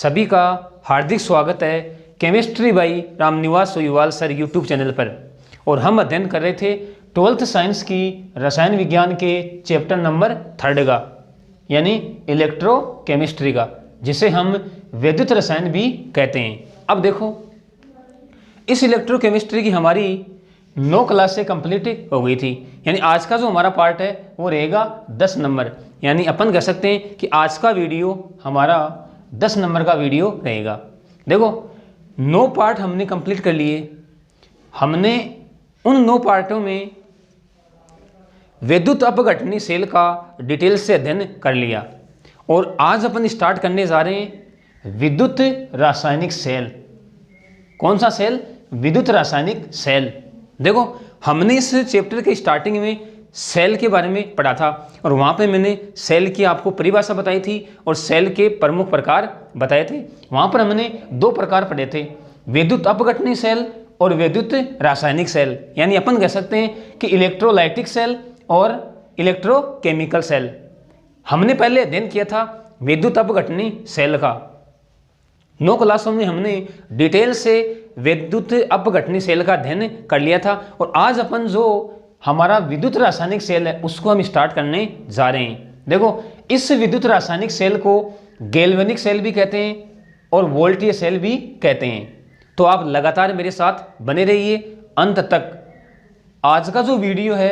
सभी का हार्दिक स्वागत है chemistry by Ramniwas Soiwal sir YouTube channel पर। और हम अध्ययन कर रहे थे 12th साइंस की रसायन विज्ञान के चैप्टर नंबर 3 का, यानी इलेक्ट्रोकेमिस्ट्री का, जिसे हम वैद्युत रसायन भी कहते हैं। अब देखो, इस इलेक्ट्रोकेमिस्ट्री की हमारी 9 क्लासें कंप्लीट हो गई थी, यानी आज का जो हमारा पार्ट है वो रहेगा 10 नंबर। यानी अपन कह सकते हैं कि आज का वीडियो हमारा 10 नंबर का वीडियो रहेगा। देखो, 9 पार्ट हमने कंप्लीट कर लिए। हमने उन 9 पार्टों में विद्युत अपघटनी सेल का डिटेल से अध्ययन कर लिया, और आज अपन स्टार्ट करने जा रहे हैं विद्युत रासायनिक सेल। कौन सा सेल? विद्युत रासायनिक सेल। देखो, हमने इस चैप्टर के स्टार्टिंग में सेल के बारे में पढ़ा था, और वहाँ पे मैंने सेल की आपको परिभाषा बताई थी और सेल के प्रमुख प्रकार बताए थे। वहाँ पर हमने 2 प्रकार पढ़े थे, विद्युत अपघटनी सेल और विद्युत रासायनिक सेल। यानी अपन कह सकते हैं कि इलेक्ट्रोलाइटिक सेल और इलेक्ट्रोकेमिकल सेल। हमने पहले अध्ययन किया था विद्युत अपघटनी सेल का। 9 क्लासों में हमने डिटेल से विद्युत अपघटनी सेल का अध्ययन कर लिया था, और आज अपन जो हमारा विद्युत रासायनिक सेल है उसको हम स्टार्ट करने जा रहे हैं। देखो, इस विद्युत रासायनिक सेल को गैल्वेनिक सेल भी कहते हैं और वोल्टीय सेल भी कहते हैं। तो आप लगातार मेरे साथ बने रहिए अंत तक। आज का जो वीडियो है,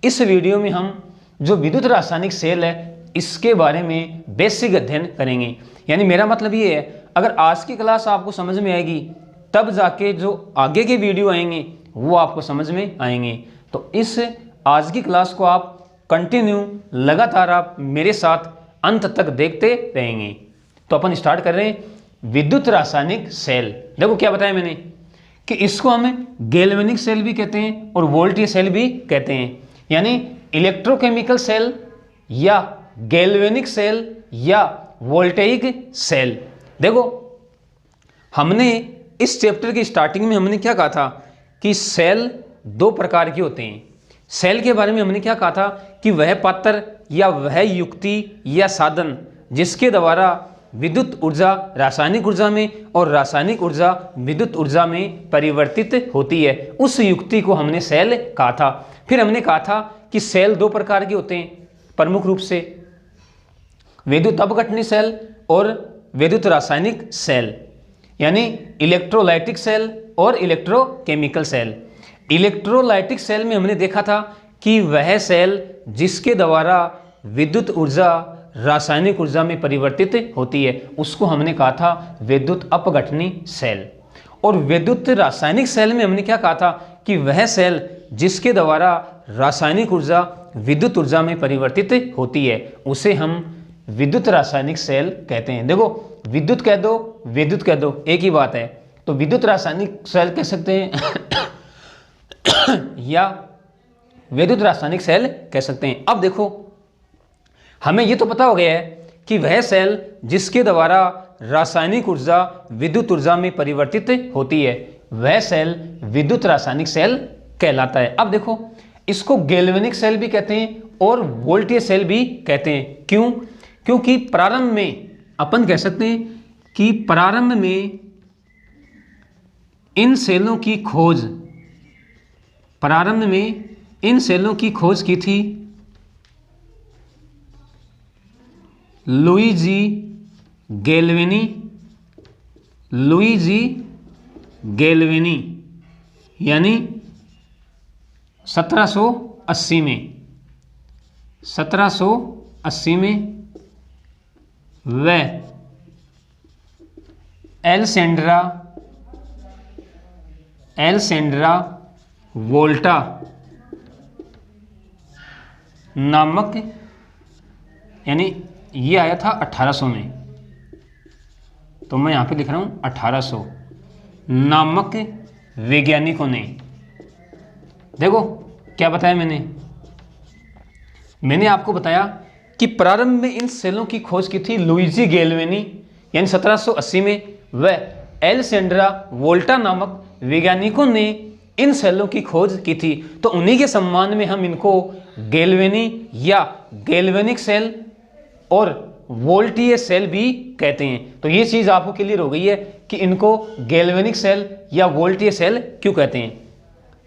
इस वीडियो में हम जो विद्युत रासायनिक सेल है इसके बारे में बेसिक अध्ययन करेंगे। यानी मेरा मतलब ये है, अगर आज की क्लास आपको समझ में आएगी तब जाके जो आगे के वीडियो आएंगे वो आपको समझ में आएंगे। तो इस आज की क्लास को आप कंटिन्यू लगातार आप मेरे साथ अंत तक देखते रहेंगे। तो अपन स्टार्ट कर रहे हैं विद्युत रासायनिक सेल। देखो, क्या बताया मैंने कि इसको हम गैल्वेनिक सेल भी कहते हैं और वोल्टीय सेल भी कहते हैं। यानी इलेक्ट्रोकेमिकल सेल या गैल्वेनिक सेल या वोल्टेइक सेल। देखो, हमने इस चैप्टर की स्टार्टिंग में हमने क्या कहा था कि सेल 2 प्रकार के होते हैं। सेल के बारे में हमने क्या कहा था कि वह पात्र या वह युक्ति या साधन जिसके द्वारा विद्युत ऊर्जा रासायनिक ऊर्जा में और रासायनिक ऊर्जा विद्युत ऊर्जा में परिवर्तित होती है, उस युक्ति को हमने सेल कहा था। फिर हमने कहा था कि सेल 2 प्रकार के होते हैं प्रमुख रूप से, विद्युत अपघटनी सेल और विद्युत रासायनिक सेल, यानी इलेक्ट्रोलाइटिक सेल और इलेक्ट्रोकेमिकल सेल। इलेक्ट्रोलाइटिक सेल में हमने देखा था कि वह सेल जिसके द्वारा विद्युत ऊर्जा रासायनिक ऊर्जा में परिवर्तित होती है उसको हमने कहा था विद्युत अपघटनी सेल। और विद्युत रासायनिक सेल में हमने क्या कहा था कि वह सेल जिसके द्वारा रासायनिक ऊर्जा विद्युत ऊर्जा में परिवर्तित होती है उसे हम विद्युत रासायनिक सेल कहते हैं। देखो, विद्युत कह दो, विद्युत कह दो, एक ही बात है। तो विद्युत रासायनिक सेल कह सकते हैं या विद्युत रासायनिक सेल कह सकते हैं। अब देखो, हमें ये तो पता हो गया है कि वह सेल जिसके द्वारा रासायनिक ऊर्जा विद्युत ऊर्जा में परिवर्तित होती है वह सेल विद्युत रासायनिक सेल कहलाता है। अब देखो, इसको गैल्वेनिक सेल भी कहते हैं और वोल्टीय सेल भी कहते हैं। क्यों? क्योंकि प्रारंभ में अपन कह सकते हैं कि प्रारंभ में इन सेलों की खोज, प्रारंभ में इन सेलों की खोज की थी लुइजी गैल्वेनी। लुइजी गैल्वेनी यानी 1780 में, 1780 में वह एलसेंड्रा वोल्टा नामक, यानी ये आया था 1800 में, तो मैं यहाँ पे लिख रहा हूँ 1800 नामक वैज्ञानिकों ने। देखो, क्या बताया मैंने आपको बताया कि प्रारंभ में इन सेलों की खोज की थी लुइजी गैल्वेनी, यानी 1780 में वह एलसेंड्रा वोल्टा नामक वैज्ञानिकों ने इन सेलों की खोज की थी। तो उन्हीं के सम्मान में हम इनको गैल्वेनी या गैल्वेनिक सेल और वोल्टीय सेल भी कहते हैं। तो ये चीज आपको क्लियर हो गई है कि इनको गैल्वेनिक सेल या वोल्टीय सेल क्यों कहते हैं।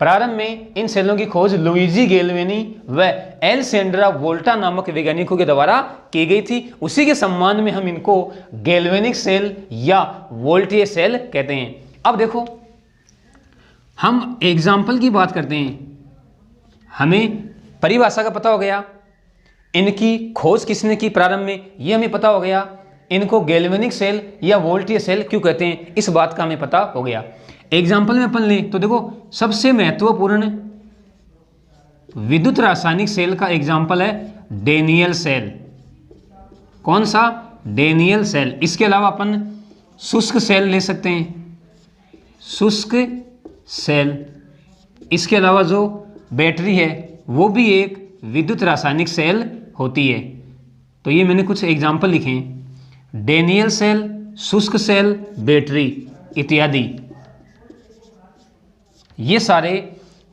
प्रारंभ में इन सेलों की खोज लुइजी गैल्वेनी व एलसेंड्रा वोल्टा नामक वैज्ञानिकों के द्वारा की गई थी। उसी के सम्मान में हम इनको गैल्वेनिक सेल या वोल्टीय सेल कहते हैं। अब देखो, हम एग्जाम्पल की बात करते हैं। हमें परिभाषा का पता हो गया, इनकी खोज किसने की प्रारंभ में, ये हमें पता हो गया। इनको गैल्वेनिक सेल या वोल्टीय सेल क्यों कहते हैं, इस बात का हमें पता हो गया। एग्जाम्पल में अपन लें तो देखो, सबसे महत्वपूर्ण विद्युत रासायनिक सेल का एग्जाम्पल है डेनियल सेल। कौन सा? Daniell cell. इसके अलावा अपन शुष्क सेल ले सकते हैं, शुष्क सेल। इसके अलावा जो बैटरी है वो भी एक विद्युत रासायनिक सेल होती है। तो ये मैंने कुछ एग्जाम्पल लिखे हैं, डेनियल सेल, शुष्क सेल, बैटरी इत्यादि। ये सारे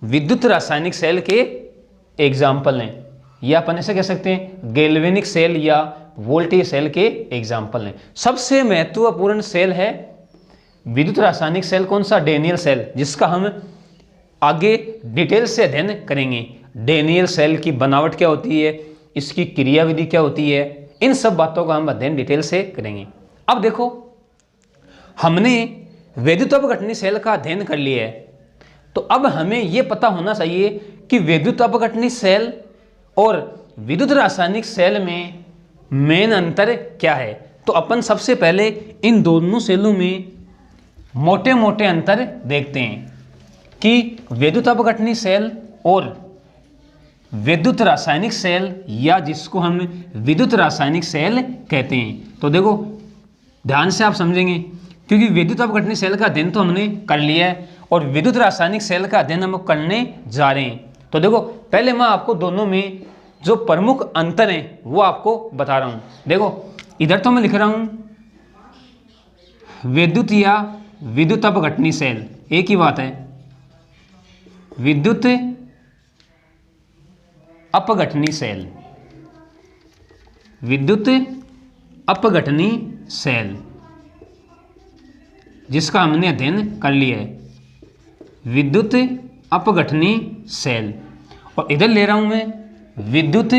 विद्युत रासायनिक सेल के एग्जाम्पल हैं, या अपन ऐसे कह सकते हैं गैल्वेनिक सेल या वोल्टीय सेल के एग्जाम्पल हैं। सबसे महत्वपूर्ण सेल है विद्युत रासायनिक सेल, कौन सा? डेनियल सेल, जिसका हम आगे डिटेल से अध्ययन करेंगे। डेनियल सेल की बनावट क्या होती है, इसकी क्रियाविधि क्या होती है, इन सब बातों का हम अध्ययन डिटेल से करेंगे। अब देखो, हमने विद्युत अपघटनी सेल का अध्ययन कर लिया है, तो अब हमें यह पता होना चाहिए कि विद्युत अपघटनी सेल और विद्युत रासायनिक सेल में मेन अंतर क्या है। तो अपन सबसे पहले इन दोनों सेलों में मोटे मोटे अंतर देखते हैं कि विद्युत अपघटनी सेल और विद्युत रासायनिक सेल, या जिसको हम विद्युत रासायनिक सेल कहते हैं। तो देखो, ध्यान से आप समझेंगे, क्योंकि विद्युत अपघटनी सेल का अध्ययन तो हमने कर लिया है और विद्युत रासायनिक सेल का अध्ययन हम करने जा रहे हैं। तो देखो, पहले मैं आपको दोनों में जो प्रमुख अंतर हैं वो आपको बता रहा हूं। देखो, इधर तो मैं लिख रहा हूं विद्युत या विद्युत अपघटनी सेल, एक ही बात है, विद्युत अपघटनी सेल, विद्युत अपघटनी सेल, जिसका हमने अध्ययन कर लिया है, विद्युत अपघटनी सेल। और इधर ले रहा हूं मैं विद्युत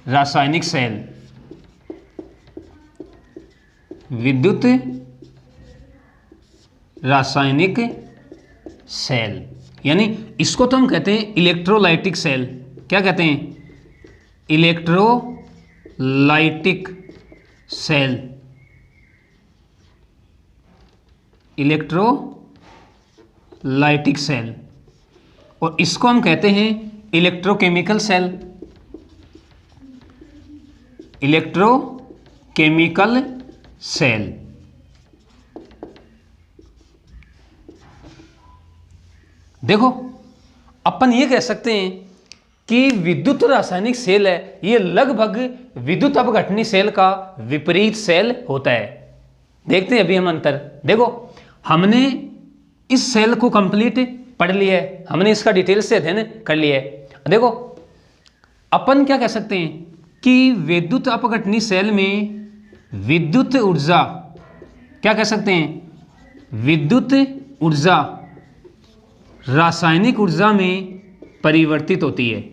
रासायनिक सेल, विद्युत रासायनिक सेल, यानी इसको तो हम कहते हैं इलेक्ट्रोलाइटिक सेल। क्या कहते हैं? Electrolytic cell, electrolytic cell. और इसको हम कहते हैं इलेक्ट्रोकेमिकल सेल, इलेक्ट्रोकेमिकल सेल। देखो, अपन ये कह सकते हैं कि विद्युत रासायनिक सेल है, ये लगभग विद्युत अपघटनी सेल का विपरीत सेल होता है। देखते हैं अभी हम अंतर। देखो, हमने इस सेल को कंप्लीट पढ़ लिया है, हमने इसका डिटेल से अध्ययन कर लिया है। देखो, अपन क्या कह सकते हैं कि विद्युत अपघटनी सेल में विद्युत ऊर्जा, क्या कह सकते हैं, विद्युत ऊर्जा रासायनिक ऊर्जा में परिवर्तित होती है।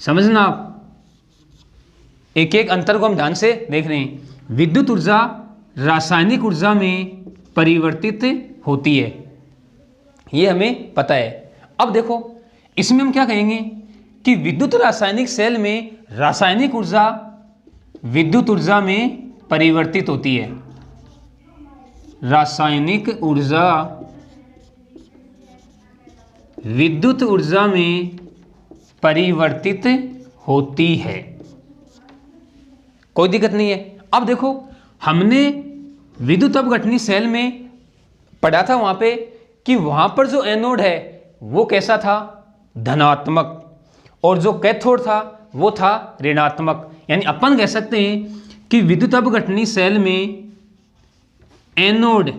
समझना आप, एक एक अंतर को हम ध्यान से देख रहे हैं। विद्युत ऊर्जा रासायनिक ऊर्जा में परिवर्तित होती है, ये हमें पता है। अब देखो, इसमें हम क्या कहेंगे कि विद्युत रासायनिक सेल में रासायनिक ऊर्जा विद्युत ऊर्जा में परिवर्तित होती है, रासायनिक ऊर्जा विद्युत ऊर्जा में परिवर्तित होती है, कोई दिक्कत नहीं है। अब देखो, हमने विद्युत अपघटनी सेल में पढ़ा था वहां पे कि वहां पर जो एनोड है वो कैसा था, धनात्मक, और जो कैथोड था वो था ऋणात्मक। यानी अपन कह सकते हैं कि विद्युत अपघटनी सेल में एनोड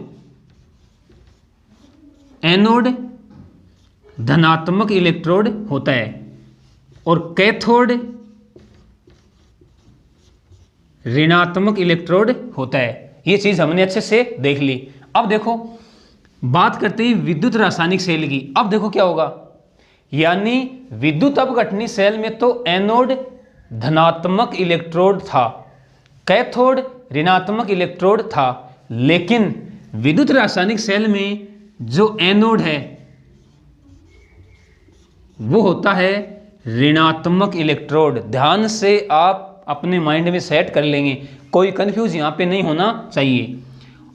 धनात्मक इलेक्ट्रोड होता है और कैथोड ऋणात्मक इलेक्ट्रोड होता है। ये चीज़ हमने अच्छे से देख ली। अब देखो बात करते हैं विद्युत रासायनिक सेल की। अब देखो क्या होगा, यानी विद्युत अपघटनी सेल में तो एनोड धनात्मक इलेक्ट्रोड था, कैथोड ऋणात्मक इलेक्ट्रोड था, लेकिन विद्युत रासायनिक सेल में जो एनोड है वो होता है ऋणात्मक इलेक्ट्रोड। ध्यान से आप अपने माइंड में सेट कर लेंगे, कोई कंफ्यूज यहाँ पे नहीं होना चाहिए।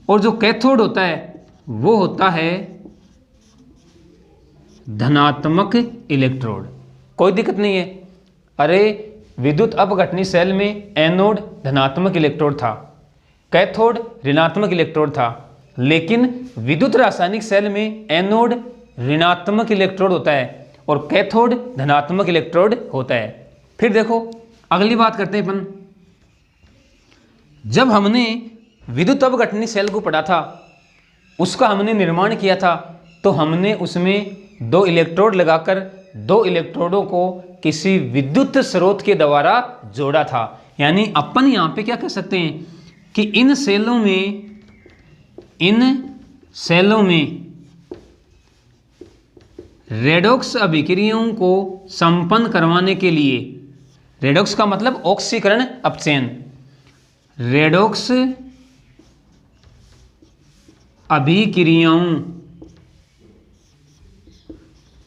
और जो कैथोड होता है वो होता है धनात्मक इलेक्ट्रोड। कोई दिक्कत नहीं है। अरे विद्युत अपघटनी सेल में एनोड धनात्मक इलेक्ट्रोड था, कैथोड ऋणात्मक इलेक्ट्रोड था, लेकिन विद्युत रासायनिक सेल में एनोड ऋणात्मक इलेक्ट्रोड होता है और कैथोड धनात्मक इलेक्ट्रोड होता है। फिर देखो अगली बात करते हैं अपन। जब हमने विद्युत अपघटनी सेल को पढ़ा था, उसका हमने निर्माण किया था, तो हमने उसमें 2 इलेक्ट्रोड लगाकर 2 इलेक्ट्रोडों को किसी विद्युत स्रोत के द्वारा जोड़ा था। यानी अपन यहाँ पे क्या कह सकते हैं कि इन सेलों में रेडॉक्स अभिक्रियाओं को संपन्न करवाने के लिए, रेडॉक्स का मतलब ऑक्सीकरण अपचयन, रेडॉक्स अभिक्रियाओं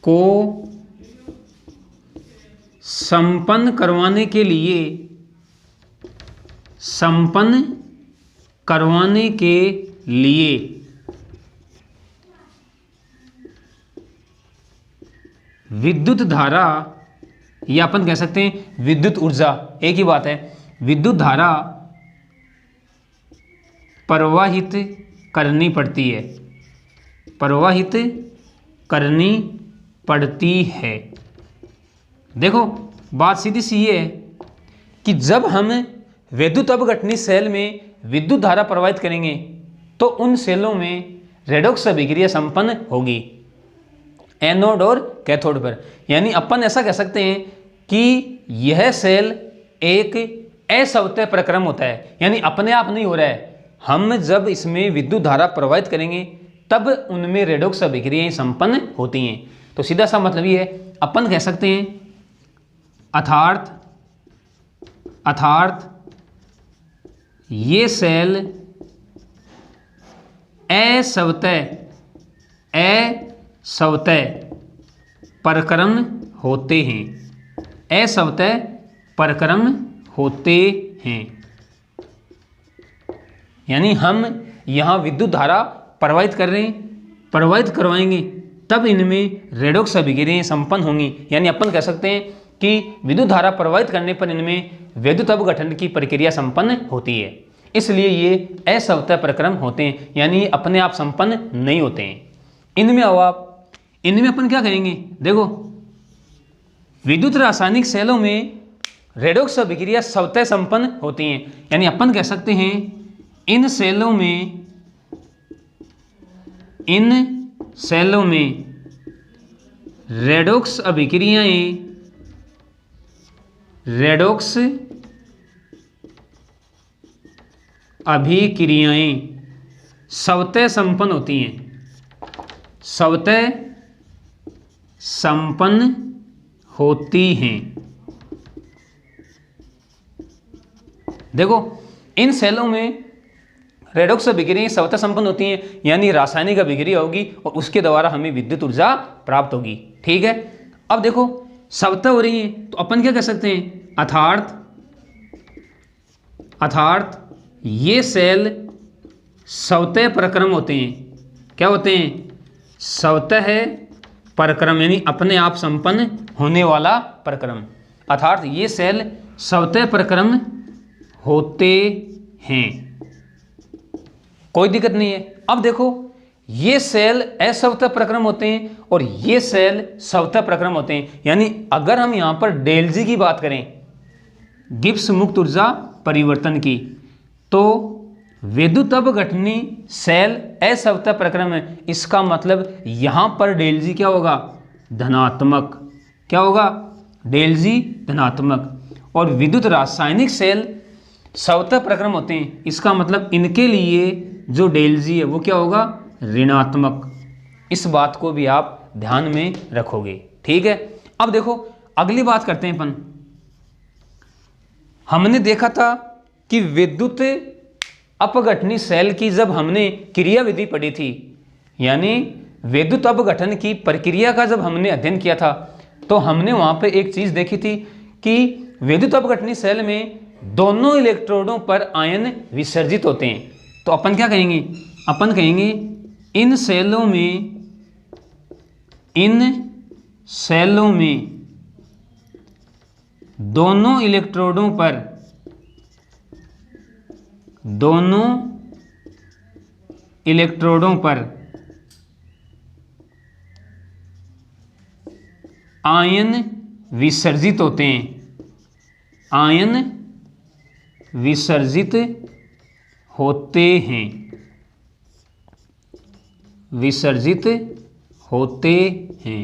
को संपन्न करवाने के लिए विद्युत धारा, या अपन कह सकते हैं विद्युत ऊर्जा, एक ही बात है, विद्युत धारा प्रवाहित करनी पड़ती है, प्रवाहित करनी पड़ती है। देखो बात सीधी सी ये है कि जब हम विद्युत अपघटनी सेल में विद्युत धारा प्रवाहित करेंगे तो उन सेलों में रेडॉक्स अभिक्रिया संपन्न होगी एनोड और कैथोड पर। यानी अपन ऐसा कह सकते हैं कि यह सेल एक असंवतः प्रक्रम होता है, यानी अपने आप नहीं हो रहा है। हम जब इसमें विद्युत धारा प्रवाहित करेंगे तब उनमें रेडॉक्स अभिक्रियाएं संपन्न होती हैं। तो सीधा सा मतलब ये है, अपन कह सकते हैं अर्थात ये सेल असंवतः प्रक्रम होते हैं, असंवतः प्रक्रम होते हैं। यानी हम यहाँ विद्युत धारा प्रवाहित कर रहे हैं, प्रवाहित करवाएंगे तब इनमें रेडॉक्स अभिक्रियाएं संपन्न होंगी। यानी अपन कह सकते हैं कि विद्युत धारा प्रवाहित करने पर इनमें विद्युत अपघटन की प्रक्रिया संपन्न होती है, इसलिए ये असंवतः प्रक्रम होते हैं, यानी अपने आप संपन्न नहीं होते हैं। इनमें अपन क्या कहेंगे, देखो विद्युत रासायनिक सेलों में रेडॉक्स अभिक्रिया स्वतः संपन्न होती हैं, यानी अपन कह सकते हैं इन सेलों में रेडॉक्स अभिक्रियाएं स्वतः संपन्न होती हैं, स्वतः संपन्न होती हैं। देखो इन सेलों में रेडॉक्स अभिक्रियाएं स्वतः संपन्न होती हैं, यानी रासायनिक अभिक्रिया होगी और उसके द्वारा हमें विद्युत ऊर्जा प्राप्त होगी। ठीक है, अब देखो स्वतः हो रही है तो अपन क्या कह सकते हैं, अर्थात ये सेल स्वतः प्रक्रम होते हैं। क्या होते हैं, स्वतः प्रक्रम, यानी अपने आप संपन्न होने वाला प्रक्रम। अर्थात ये सेल स्वतः प्रक्रम होते हैं, कोई दिक्कत नहीं है। अब देखो ये सेल असंवतः प्रक्रम होते हैं और ये सेल स्वतः प्रक्रम होते हैं। यानी अगर हम यहाँ पर डेल जी की बात करें, गिब्स मुक्त ऊर्जा परिवर्तन की, तो विद्युत अपघटनी सेल असंवतः प्रक्रम है। इसका मतलब यहाँ पर डेल जी क्या होगा, धनात्मक। क्या होगा, डेल जी धनात्मक। और विद्युत रासायनिक सेल स्वतः प्रक्रम होते हैं, इसका मतलब इनके लिए जो डेल जी है वो क्या होगा, ऋणात्मक। इस बात को भी आप ध्यान में रखोगे, ठीक है। अब देखो अगली बात करते हैं अपन। हमने देखा था कि विद्युत अपघटनी सेल की जब हमने क्रिया विधि पढ़ी थी, यानी विद्युत अपघटन की प्रक्रिया का जब हमने अध्ययन किया था, तो हमने वहां पे एक चीज देखी थी कि विद्युत अपघटनी सेल में दोनों इलेक्ट्रोडों पर आयन विसर्जित होते हैं। तो अपन क्या कहेंगे, अपन कहेंगे इन सेलों में दोनों इलेक्ट्रोडों पर आयन विसर्जित होते हैं, आयन विसर्जित होते हैं, विसर्जित होते हैं।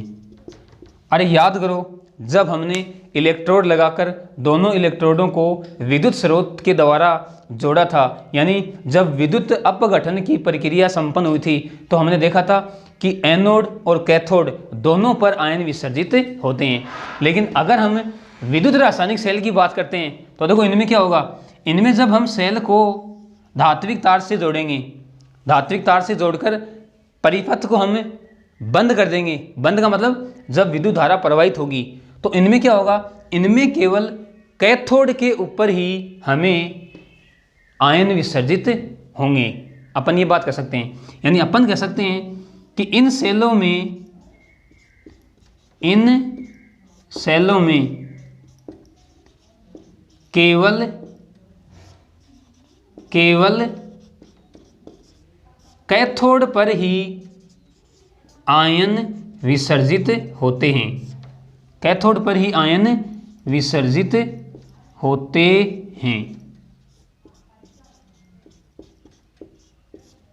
अरे याद करो, जब हमने इलेक्ट्रोड लगाकर दोनों इलेक्ट्रोडों को विद्युत स्रोत के द्वारा जोड़ा था, यानी जब विद्युत अपघटन की प्रक्रिया संपन्न हुई थी, तो हमने देखा था कि एनोड और कैथोड दोनों पर आयन विसर्जित होते हैं। लेकिन अगर हम विद्युत रासायनिक सेल की बात करते हैं तो देखो इनमें क्या होगा, इनमें जब हम सेल को धात्विक तार से जोड़ेंगे, धात्विक तार से जोड़कर परिपथ को हम बंद कर देंगे, बंद का मतलब जब विद्युत धारा प्रवाहित होगी, तो इनमें क्या होगा, इनमें केवल कैथोड के ऊपर ही हमें आयन विसर्जित होंगे। अपन ये बात कर सकते हैं, यानी अपन कह सकते हैं कि इन सेलों में केवल कैथोड पर ही आयन विसर्जित होते हैं, कैथोड पर ही आयन विसर्जित होते हैं,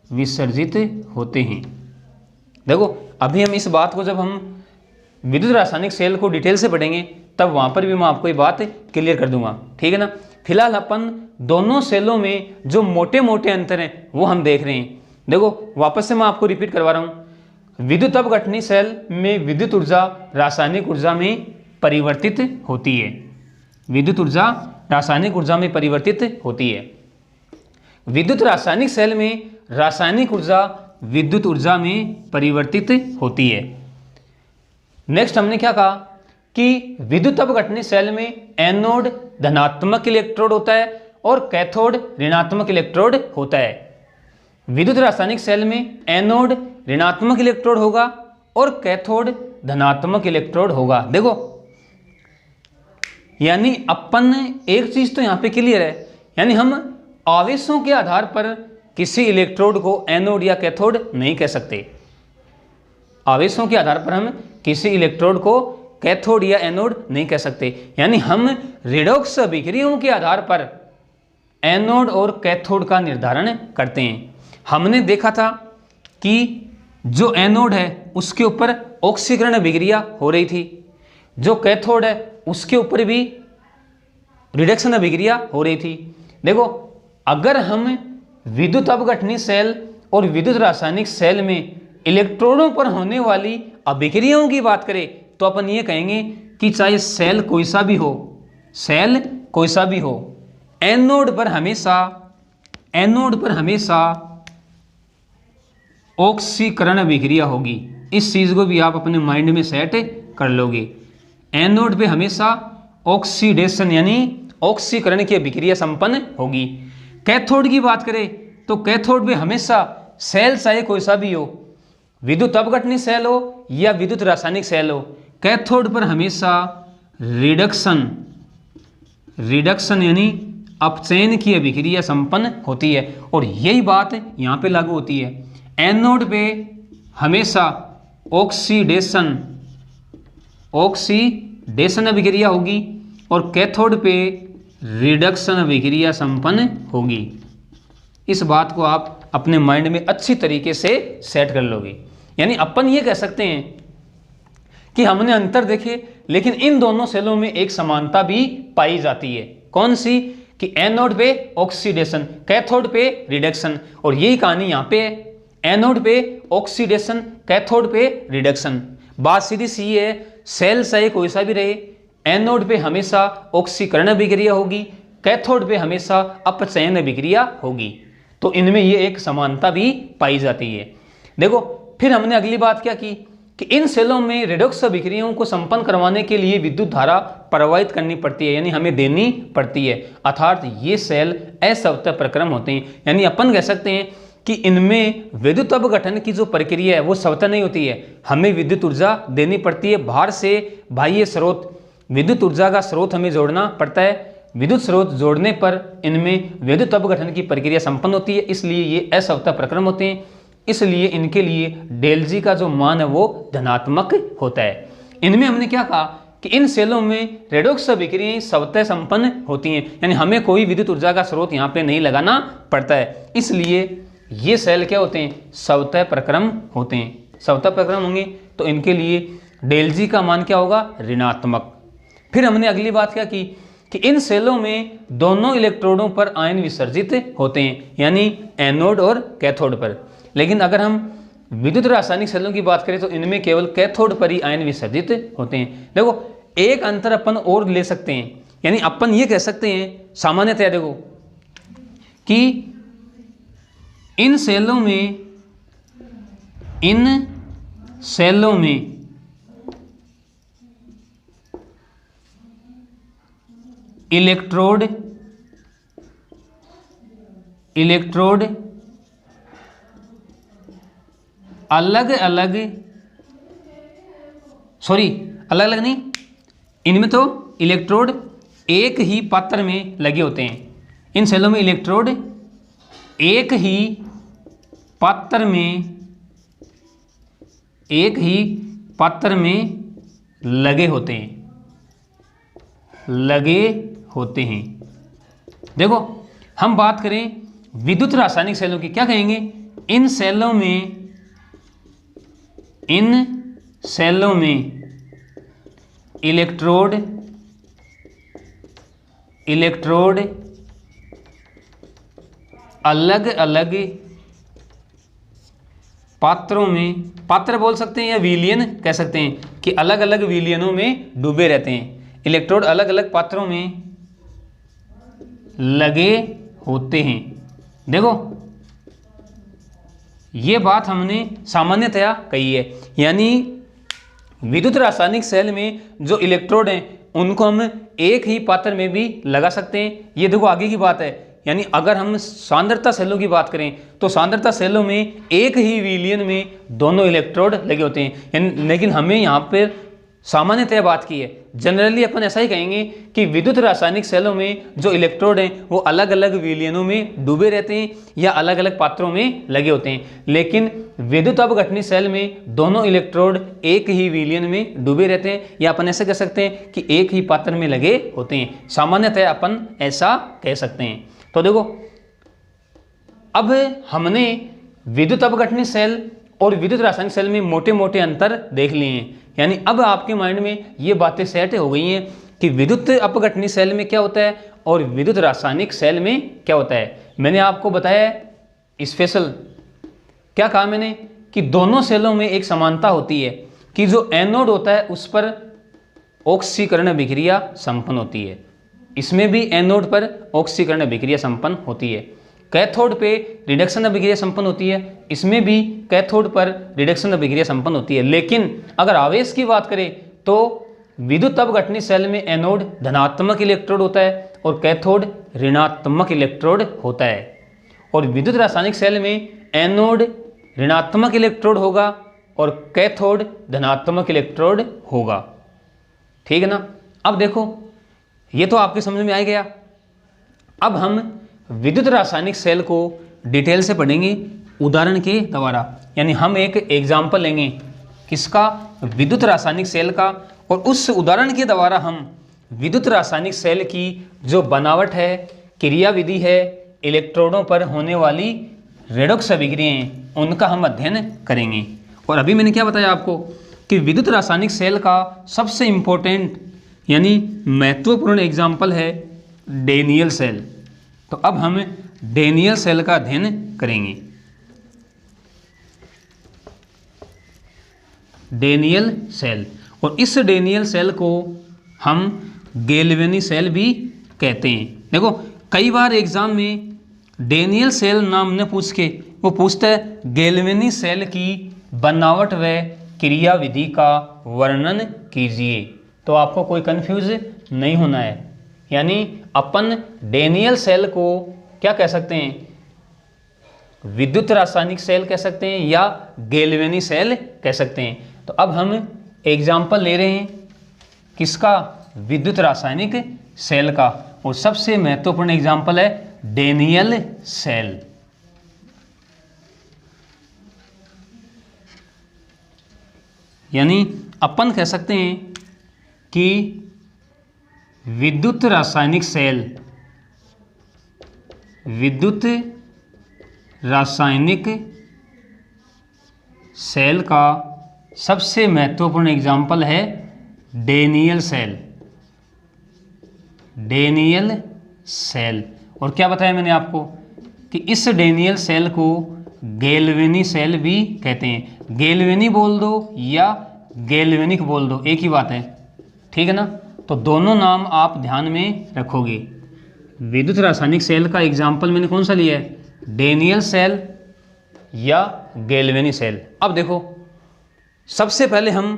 विसर्जित होते हैं। देखो अभी हम इस बात को जब हम विद्युत रासायनिक सेल को डिटेल से पढ़ेंगे तब वहां पर भी मैं आपको ये बात क्लियर कर दूंगा, ठीक है ना। फिलहाल अपन दोनों सेलों में जो मोटे मोटे अंतर हैं वो हम देख रहे हैं। देखो वापस से मैं आपको रिपीट करवा रहा हूं, विद्युत अपघटनी सेल में विद्युत ऊर्जा रासायनिक ऊर्जा में परिवर्तित होती है, विद्युत ऊर्जा रासायनिक ऊर्जा में परिवर्तित होती है। विद्युत रासायनिक सेल में रासायनिक ऊर्जा विद्युत ऊर्जा में परिवर्तित होती है। नेक्स्ट हमने क्या कहा कि विद्युत अपघटनी सेल में एनोड धनात्मक इलेक्ट्रोड होता है और कैथोड ऋणात्मक इलेक्ट्रोड होता है। विद्युत रासायनिक सेल में एनोड ऋणात्मक इलेक्ट्रोड होगा और कैथोड धनात्मक इलेक्ट्रोड होगा। देखो यानी अपन एक चीज तो यहां पे क्लियर है, यानी हम आवेशों के आधार पर किसी इलेक्ट्रोड को एनोड या कैथोड नहीं कह सकते। आवेशों के आधार पर हम किसी इलेक्ट्रोड को कैथोड या एनोड नहीं कह सकते, यानी हम रिडॉक्स अभिक्रियाओं के आधार पर एनोड और कैथोड का निर्धारण करते हैं। हमने देखा था कि जो एनोड है उसके ऊपर ऑक्सीकरण अभिक्रिया हो रही थी, जो कैथोड है उसके ऊपर भी रिडक्शन अभिक्रिया हो रही थी। देखो अगर हम विद्युत अपघटनी सेल और विद्युत रासायनिक सेल में इलेक्ट्रोडों पर होने वाली अभिक्रियाओं की बात करें तो अपन ये कहेंगे कि चाहे सेल कोई सा भी हो, सेल कोई सा भी हो, एनोड पर हमेशा ऑक्सीकरण अभिक्रिया होगी। इस चीज को भी आप अपने माइंड में सेट कर लोगे। एनोड पे हमेशा ऑक्सीडेशन यानी ऑक्सीकरण की अभिक्रिया संपन्न होगी। कैथोड की बात करें तो कैथोड पे हमेशा सेल चाहे कोई सा भी हो, विद्युत अपघटनी सेल हो या विद्युत रासायनिक सेल हो, कैथोड पर हमेशा रिडक्शन यानी अपचयन की अभिक्रिया संपन्न होती है। और यही बात यहाँ पे लागू होती है। एनोड पे हमेशा ऑक्सीडेशन अभिक्रिया होगी और कैथोड पे रिडक्शन अभिक्रिया संपन्न होगी। इस बात को आप अपने माइंड में अच्छी तरीके से सेट कर लोगे। यानी अपन ये कह सकते हैं कि हमने अंतर देखे, लेकिन इन दोनों सेलों में एक समानता भी पाई जाती है। कौन सी? कि एनोड पे ऑक्सीडेशन, कैथोड पे रिडक्शन, और यही कहानी यहाँ पे है, एनोड पे ऑक्सीडेशन, कैथोड पे रिडक्शन। बात सीधी सी है, सेल चाहे कोई सा भी रहे, एनोड पे हमेशा ऑक्सीकरण अभिक्रिया होगी, कैथोड पे हमेशा अपचयन अभिक्रिया होगी। तो इनमें ये एक समानता भी पाई जाती है। देखो फिर हमने अगली बात क्या की कि इन सेलों में रेडॉक्स अभिक्रियाओं को संपन्न करवाने के लिए विद्युत धारा प्रवाहित करनी पड़ती है, यानी हमें देनी पड़ती है, अर्थात ये सेल असवतः प्रक्रम होते हैं। यानी अपन कह सकते हैं कि इनमें विद्युत अपघटन की जो प्रक्रिया है वो स्वतः नहीं होती है, हमें विद्युत ऊर्जा देनी पड़ती है, बाहर से बाह्य स्रोत, विद्युत ऊर्जा का स्रोत हमें जोड़ना पड़ता है। विद्युत स्रोत जोड़ने पर इनमें विद्युत अपघटन की प्रक्रिया संपन्न होती है, इसलिए ये असवतः प्रक्रम होते हैं। इसलिए इनके लिए डेल जी का जो मान है वो धनात्मक होता है। इनमें हमने क्या कहा कि इन सेलों में रेडॉक्स अभिक्रियाएं स्वतः संपन्न होती हैं, यानी हमें कोई विद्युत ऊर्जा का स्रोत यहाँ पे नहीं लगाना पड़ता है, इसलिए ये सेल क्या होते हैं, स्वतः प्रक्रम होते हैं। स्वतः प्रक्रम होंगे तो इनके लिए डेल जी का मान क्या होगा, ऋणात्मक। फिर हमने अगली बात क्या की कि इन सेलों में दोनों इलेक्ट्रोडों पर आयन विसर्जित होते हैं, यानी एनोड और कैथोड पर। लेकिन अगर हम विद्युत रासायनिक सेलों की बात करें तो इनमें केवल कैथोड पर ही आयन विसर्जित होते हैं। देखो एक अंतर अपन और ले सकते हैं, यानी अपन ये कह सकते हैं सामान्यतः, देखो कि इन सेलों में इलेक्ट्रोड अलग अलग नहीं, इनमें तो इलेक्ट्रोड एक ही पात्र में लगे होते हैं। इन सेलों में इलेक्ट्रोड एक ही पात्र में लगे होते हैं। देखो हम बात करें विद्युत रासायनिक सेलों की, क्या कहेंगे, इन सेलों में इलेक्ट्रोड अलग अलग पात्रों में, पात्र बोल सकते हैं या विलियन कह सकते हैं, कि अलग अलग विलियनों में डूबे रहते हैं। इलेक्ट्रोड अलग अलग पात्रों में लगे होते हैं। देखो ये बात हमने सामान्यतया कही है, यानी विद्युत रासायनिक सेल में जो इलेक्ट्रोड हैं उनको हम एक ही पात्र में भी लगा सकते हैं। ये देखो आगे की बात है, यानी अगर हम सांद्रता सेलों की बात करें तो सांद्रता सेलों में एक ही विलियन में दोनों इलेक्ट्रोड लगे होते हैं। लेकिन हमें यहाँ पर सामान्यतः बात की है, जनरली अपन ऐसा ही कहेंगे कि विद्युत रासायनिक सेलों में जो इलेक्ट्रोड हैं वो अलग अलग विलियनों में डूबे रहते हैं या अलग अलग पात्रों में लगे होते हैं। लेकिन विद्युत अपघटनी सेल में दोनों इलेक्ट्रोड एक ही विलियन में डूबे रहते हैं, या अपन ऐसे कह सकते हैं कि एक ही पात्र में लगे होते हैं। सामान्यतः अपन ऐसा कह सकते हैं। तो देखो अब हमने विद्युत अपघटनी सेल और विद्युत रासायनिक सेल में मोटे मोटे अंतर देख लिए हैं, यानी अब आपके माइंड में ये बातें सेट हो गई हैं कि विद्युत अपघटनी सेल में क्या होता है और विद्युत रासायनिक सेल में क्या होता है। मैंने आपको बताया स्पेशल, क्या कहा मैंने, कि दोनों सेलों में एक समानता होती है कि जो एनोड होता है उस पर ऑक्सीकरण अभिक्रिया संपन्न होती है, इसमें भी एनोड पर ऑक्सीकरण अभिक्रिया संपन्न होती है। कैथोड पे रिडक्शन अभिक्रिया संपन्न होती है, इसमें भी कैथोड पर रिडक्शन अभिक्रिया संपन्न होती है। लेकिन अगर आवेश की बात करें तो विद्युत अपघटनी सेल में एनोड धनात्मक इलेक्ट्रोड होता है और कैथोड ऋणात्मक इलेक्ट्रोड होता है, और विद्युत रासायनिक सेल में एनोड ऋणात्मक इलेक्ट्रोड होगा और कैथोड धनात्मक इलेक्ट्रोड होगा। ठीक है ना। अब देखो ये तो आपके समझ में आ गया। अब हम विद्युत रासायनिक सेल को डिटेल से पढ़ेंगे उदाहरण के द्वारा, यानी हम एक एग्जाम्पल लेंगे किसका, विद्युत रासायनिक सेल का, और उस उदाहरण के द्वारा हम विद्युत रासायनिक सेल की जो बनावट है, क्रियाविधि है, इलेक्ट्रोडों पर होने वाली रेडॉक्स अभिक्रियाएं, उनका हम अध्ययन करेंगे। और अभी मैंने क्या बताया आपको कि विद्युत रासायनिक सेल का सबसे इम्पोर्टेंट यानी महत्वपूर्ण एग्जाम्पल है डेनियल सेल। तो अब हम डेनियल सेल का अध्ययन करेंगे। डेनियल सेल, और इस डेनियल सेल को हम गैल्वेनी सेल भी कहते हैं। देखो कई बार एग्जाम में डेनियल सेल नाम न पूछ के वो पूछता है गैल्वेनी सेल की बनावट व क्रियाविधि का वर्णन कीजिए। तो आपको कोई कंफ्यूज नहीं होना है। यानी अपन डेनियल सेल को क्या कह सकते हैं, विद्युत रासायनिक सेल कह सकते हैं या गैल्वेनी सेल कह सकते हैं। तो अब हम एग्जाम्पल ले रहे हैं किसका, विद्युत रासायनिक सेल का, और सबसे महत्वपूर्ण एग्जाम्पल है डेनियल सेल। यानी अपन कह सकते हैं कि विद्युत रासायनिक सेल, विद्युत रासायनिक सेल का सबसे महत्वपूर्ण एग्जाम्पल है डेनियल सेल। डेनियल सेल, और क्या बताया मैंने आपको कि इस डेनियल सेल को गैल्वेनी सेल भी कहते हैं। गैल्वेनी बोल दो या गैल्वेनिक बोल दो, एक ही बात है, ठीक है ना। तो दोनों नाम आप ध्यान में रखोगे। विद्युत रासायनिक सेल का एग्जाम्पल मैंने कौन सा लिया है, डेनियल सेल या गैल्वेनी सेल। अब देखो सबसे पहले हम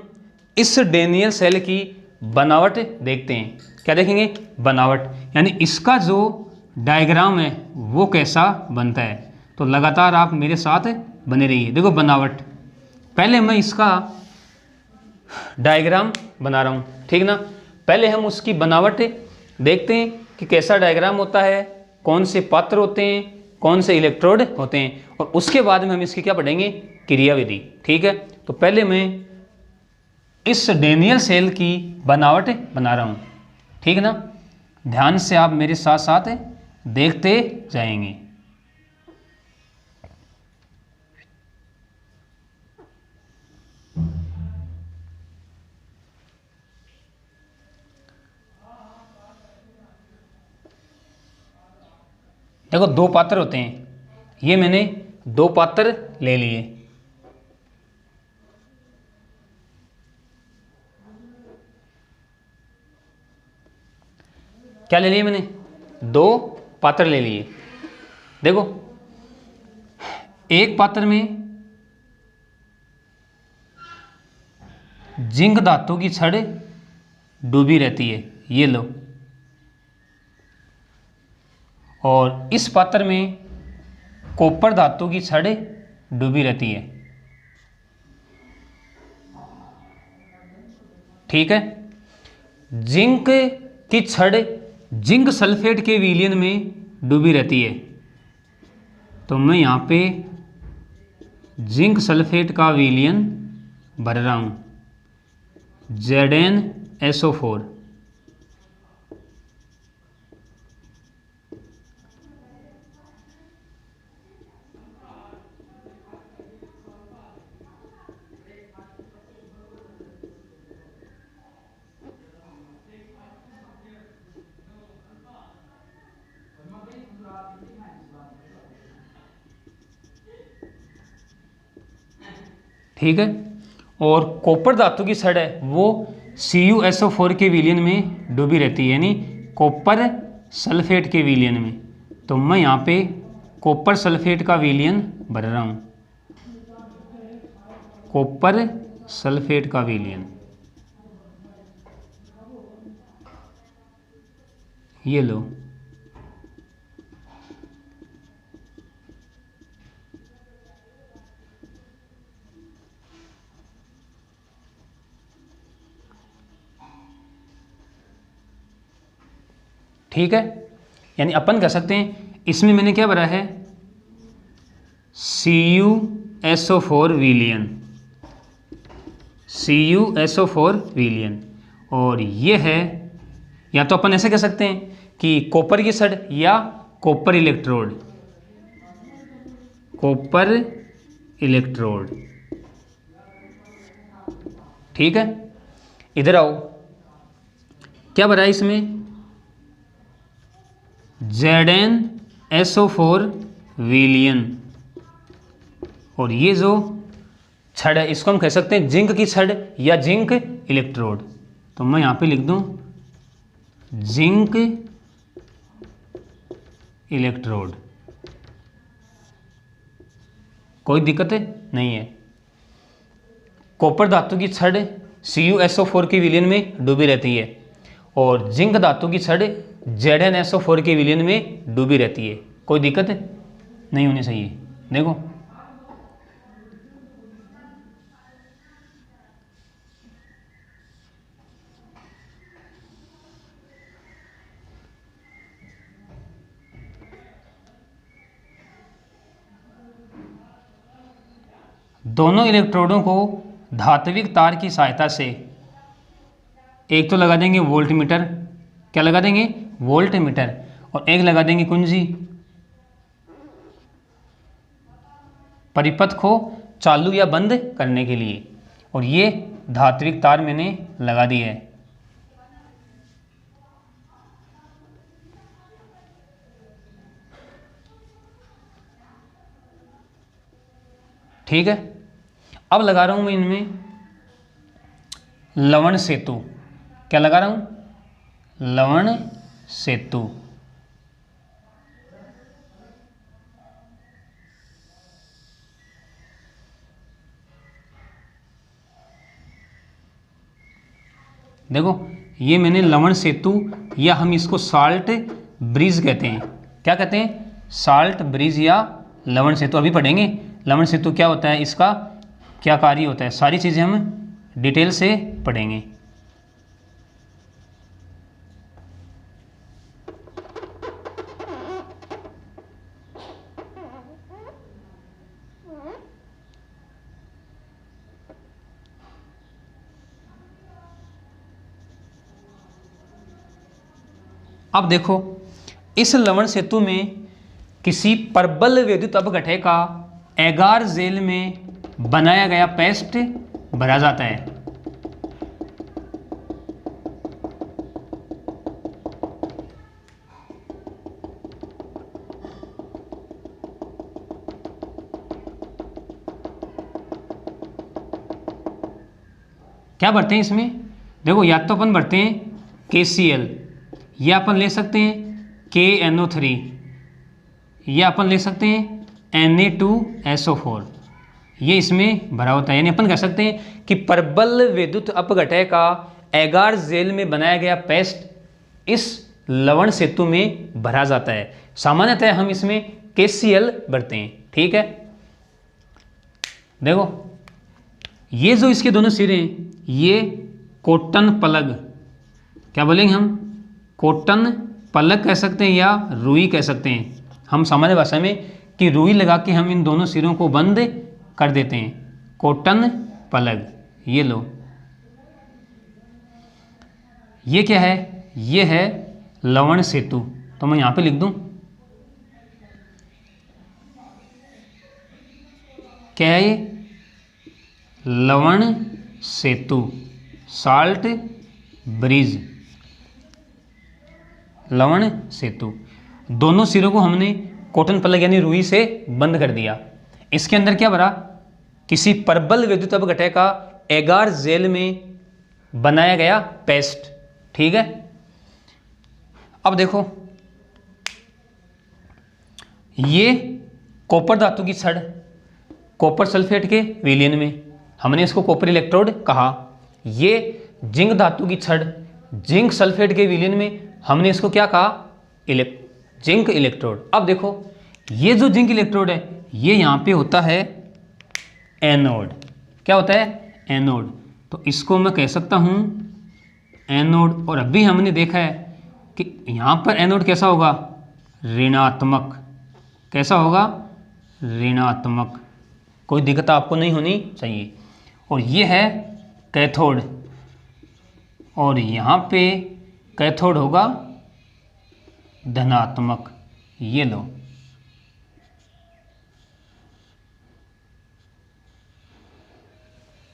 इस डेनियल सेल की बनावट देखते हैं। क्या देखेंगे, बनावट, यानी इसका जो डायग्राम है वो कैसा बनता है। तो लगातार आप मेरे साथ बने रहिए। देखो बनावट, पहले मैं इसका डायग्राम बना रहा हूँ, ठीक ना। पहले हम उसकी बनावट देखते हैं कि कैसा डायग्राम होता है, कौन से पात्र होते हैं, कौन से इलेक्ट्रोड होते हैं, और उसके बाद में हम इसकी क्या पढ़ेंगे, क्रियाविधि, ठीक है। तो पहले मैं इस डेनियल सेल की बनावट बना रहा हूँ, ठीक है ना। ध्यान से आप मेरे साथ साथ देखते जाएंगे। देखो दो पात्र होते हैं, ये मैंने दो पात्र ले लिए। क्या ले लिए मैंने, दो पात्र ले लिए। देखो एक पात्र में जिंक धातु की छड़ डूबी रहती है, ये लो, और इस पात्र में कॉपर धातु की छड़ डूबी रहती है, ठीक है। जिंक की छड़ जिंक सल्फेट के विलयन में डूबी रहती है। तो मैं यहाँ पे जिंक सल्फेट का विलयन भर रहा हूँ, ZnSO4। ठीक है, और कॉपर धातु की छड़ है वो CuSO4 के विलयन में डूबी रहती है, यानी कॉपर सल्फेट के विलयन में। तो मैं यहाँ पे कॉपर सल्फेट का विलयन भर रहा हूँ, कॉपर सल्फेट का विलयन, ये लो। ठीक है, यानी अपन कह सकते हैं इसमें मैंने क्या भरा है, CuSO4 विलयन, CuSO4 विलयन। और ये है, या तो अपन ऐसे कह सकते हैं कि कॉपर की छड़ या कॉपर इलेक्ट्रोड, कॉपर इलेक्ट्रोड, ठीक है। इधर आओ, क्या भरा है इसमें, Zn SO4 विलियन। और ये जो छड़ है इसको हम कह सकते हैं जिंक की छड़ या जिंक इलेक्ट्रोड। तो मैं यहाँ पे लिख दूँ जिंक इलेक्ट्रोड, कोई दिक्कत नहीं है। कॉपर धातु की छड़ CuSO4 के विलयन में डूबी रहती है और जिंक धातु की छड़ ZnSO4 के विलयन में डूबी रहती है, कोई दिक्कत नहीं होनी चाहिए। देखो दोनों इलेक्ट्रोडों को धात्विक तार की सहायता से एक तो लगा देंगे वोल्ट मीटर, क्या लगा देंगे वोल्ट मीटर, और एक लगा देंगे कुंजी परिपथ को चालू या बंद करने के लिए। और ये धात्विक तार मैंने लगा दी है। ठीक है, अब लगा रहा हूं मैं इनमें लवण सेतु। क्या लगा रहा हूं लवण सेतु। देखो ये मैंने लवण सेतु या हम इसको साल्ट ब्रिज कहते हैं। क्या कहते हैं साल्ट ब्रिज या लवण सेतु, अभी पढ़ेंगे लवण सेतु क्या होता है, इसका क्या कार्य होता है, सारी चीज़ें हम डिटेल से पढ़ेंगे। अब देखो इस लवण सेतु में किसी प्रबल विद्युत अपघटय का एगार जेल में बनाया गया पेस्ट भरा जाता है। क्या भरते हैं इसमें, देखो या तो अपन भरते हैं KCl, या अपन ले सकते हैं KNO3, या अपन ले सकते हैं Na2SO4, ये इसमें भरा होता है। यानी अपन कह सकते हैं कि प्रबल विद्युत अपघटय का एगार जेल में बनाया गया पेस्ट इस लवण सेतु में भरा जाता है। सामान्यतः हम इसमें KCl भरते हैं। ठीक है, देखो ये जो इसके दोनों सिरे हैं ये कॉटन प्लग, क्या बोलेंगे हम कॉटन प्लग कह सकते हैं या रुई कह सकते हैं हम सामान्य भाषा में, कि रुई लगा के हम इन दोनों सिरों को बंद कर देते हैं, कॉटन प्लग। ये लो, ये क्या है, ये है लवण सेतु। तो मैं यहां पे लिख दूं क्या है ये, लवण सेतु, साल्ट ब्रिज, लवण सेतु। दोनों सिरों को हमने कॉटन प्लग यानी रुई से बंद कर दिया। इसके अंदर क्या भरा, किसी प्रबल विद्युत अपघटय का एगार जेल में बनाया गया पेस्ट। ठीक है, अब देखो ये कॉपर धातु की छड़ कॉपर सल्फेट के विलयन में, हमने इसको कॉपर इलेक्ट्रोड कहा। ये जिंक धातु की छड़ जिंक सल्फेट के विलयन में, हमने इसको क्या कहा, जिंक इलेक्ट्रोड। अब देखो ये जो जिंक इलेक्ट्रोड है ये यहाँ पे होता है एनोड। क्या होता है एनोड, तो इसको मैं कह सकता हूँ एनोड। और अभी हमने देखा है कि यहाँ पर एनोड कैसा होगा, ऋणात्मक। कैसा होगा, ऋणात्मक। कोई दिक्कत आपको नहीं होनी चाहिए। और ये है कैथोड, और यहाँ पे कैथोड होगा धनात्मक। ये लो,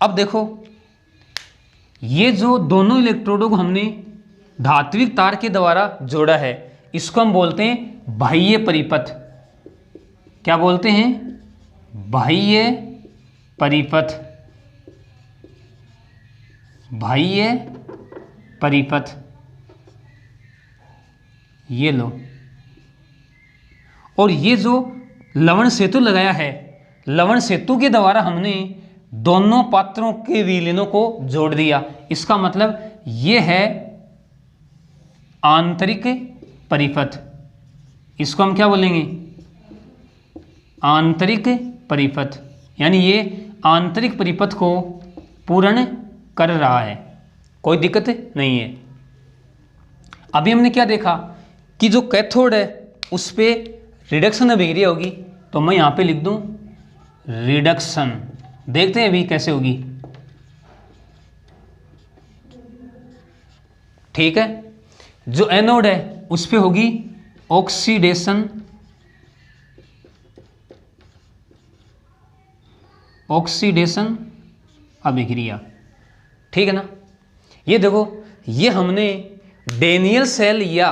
अब देखो ये जो दोनों इलेक्ट्रोडों को हमने धात्विक तार के द्वारा जोड़ा है इसको हम बोलते हैं बाह्य परिपथ, क्या बोलते हैं, बाह्य परिपथ, बाह्य परिपथ, ये लो। और ये जो लवण सेतु लगाया है, लवण सेतु के द्वारा हमने दोनों पात्रों के विलीनों को जोड़ दिया। इसका मतलब ये है आंतरिक परिपथ। इसको हम क्या बोलेंगे, आंतरिक परिपथ, यानी ये आंतरिक परिपथ को पूर्ण कर रहा है, कोई दिक्कत नहीं है। अभी हमने क्या देखा कि जो कैथोड है उस पर रिडक्शन अभिक्रिया होगी, तो मैं यहाँ पे लिख दूँ रिडक्शन। देखते हैं अभी कैसे होगी। ठीक है, जो एनोड है उस पे होगी ऑक्सीडेशन, ऑक्सीडेशन अभिक्रिया। ठीक है ना। ये देखो, ये हमने डेनियल सेल या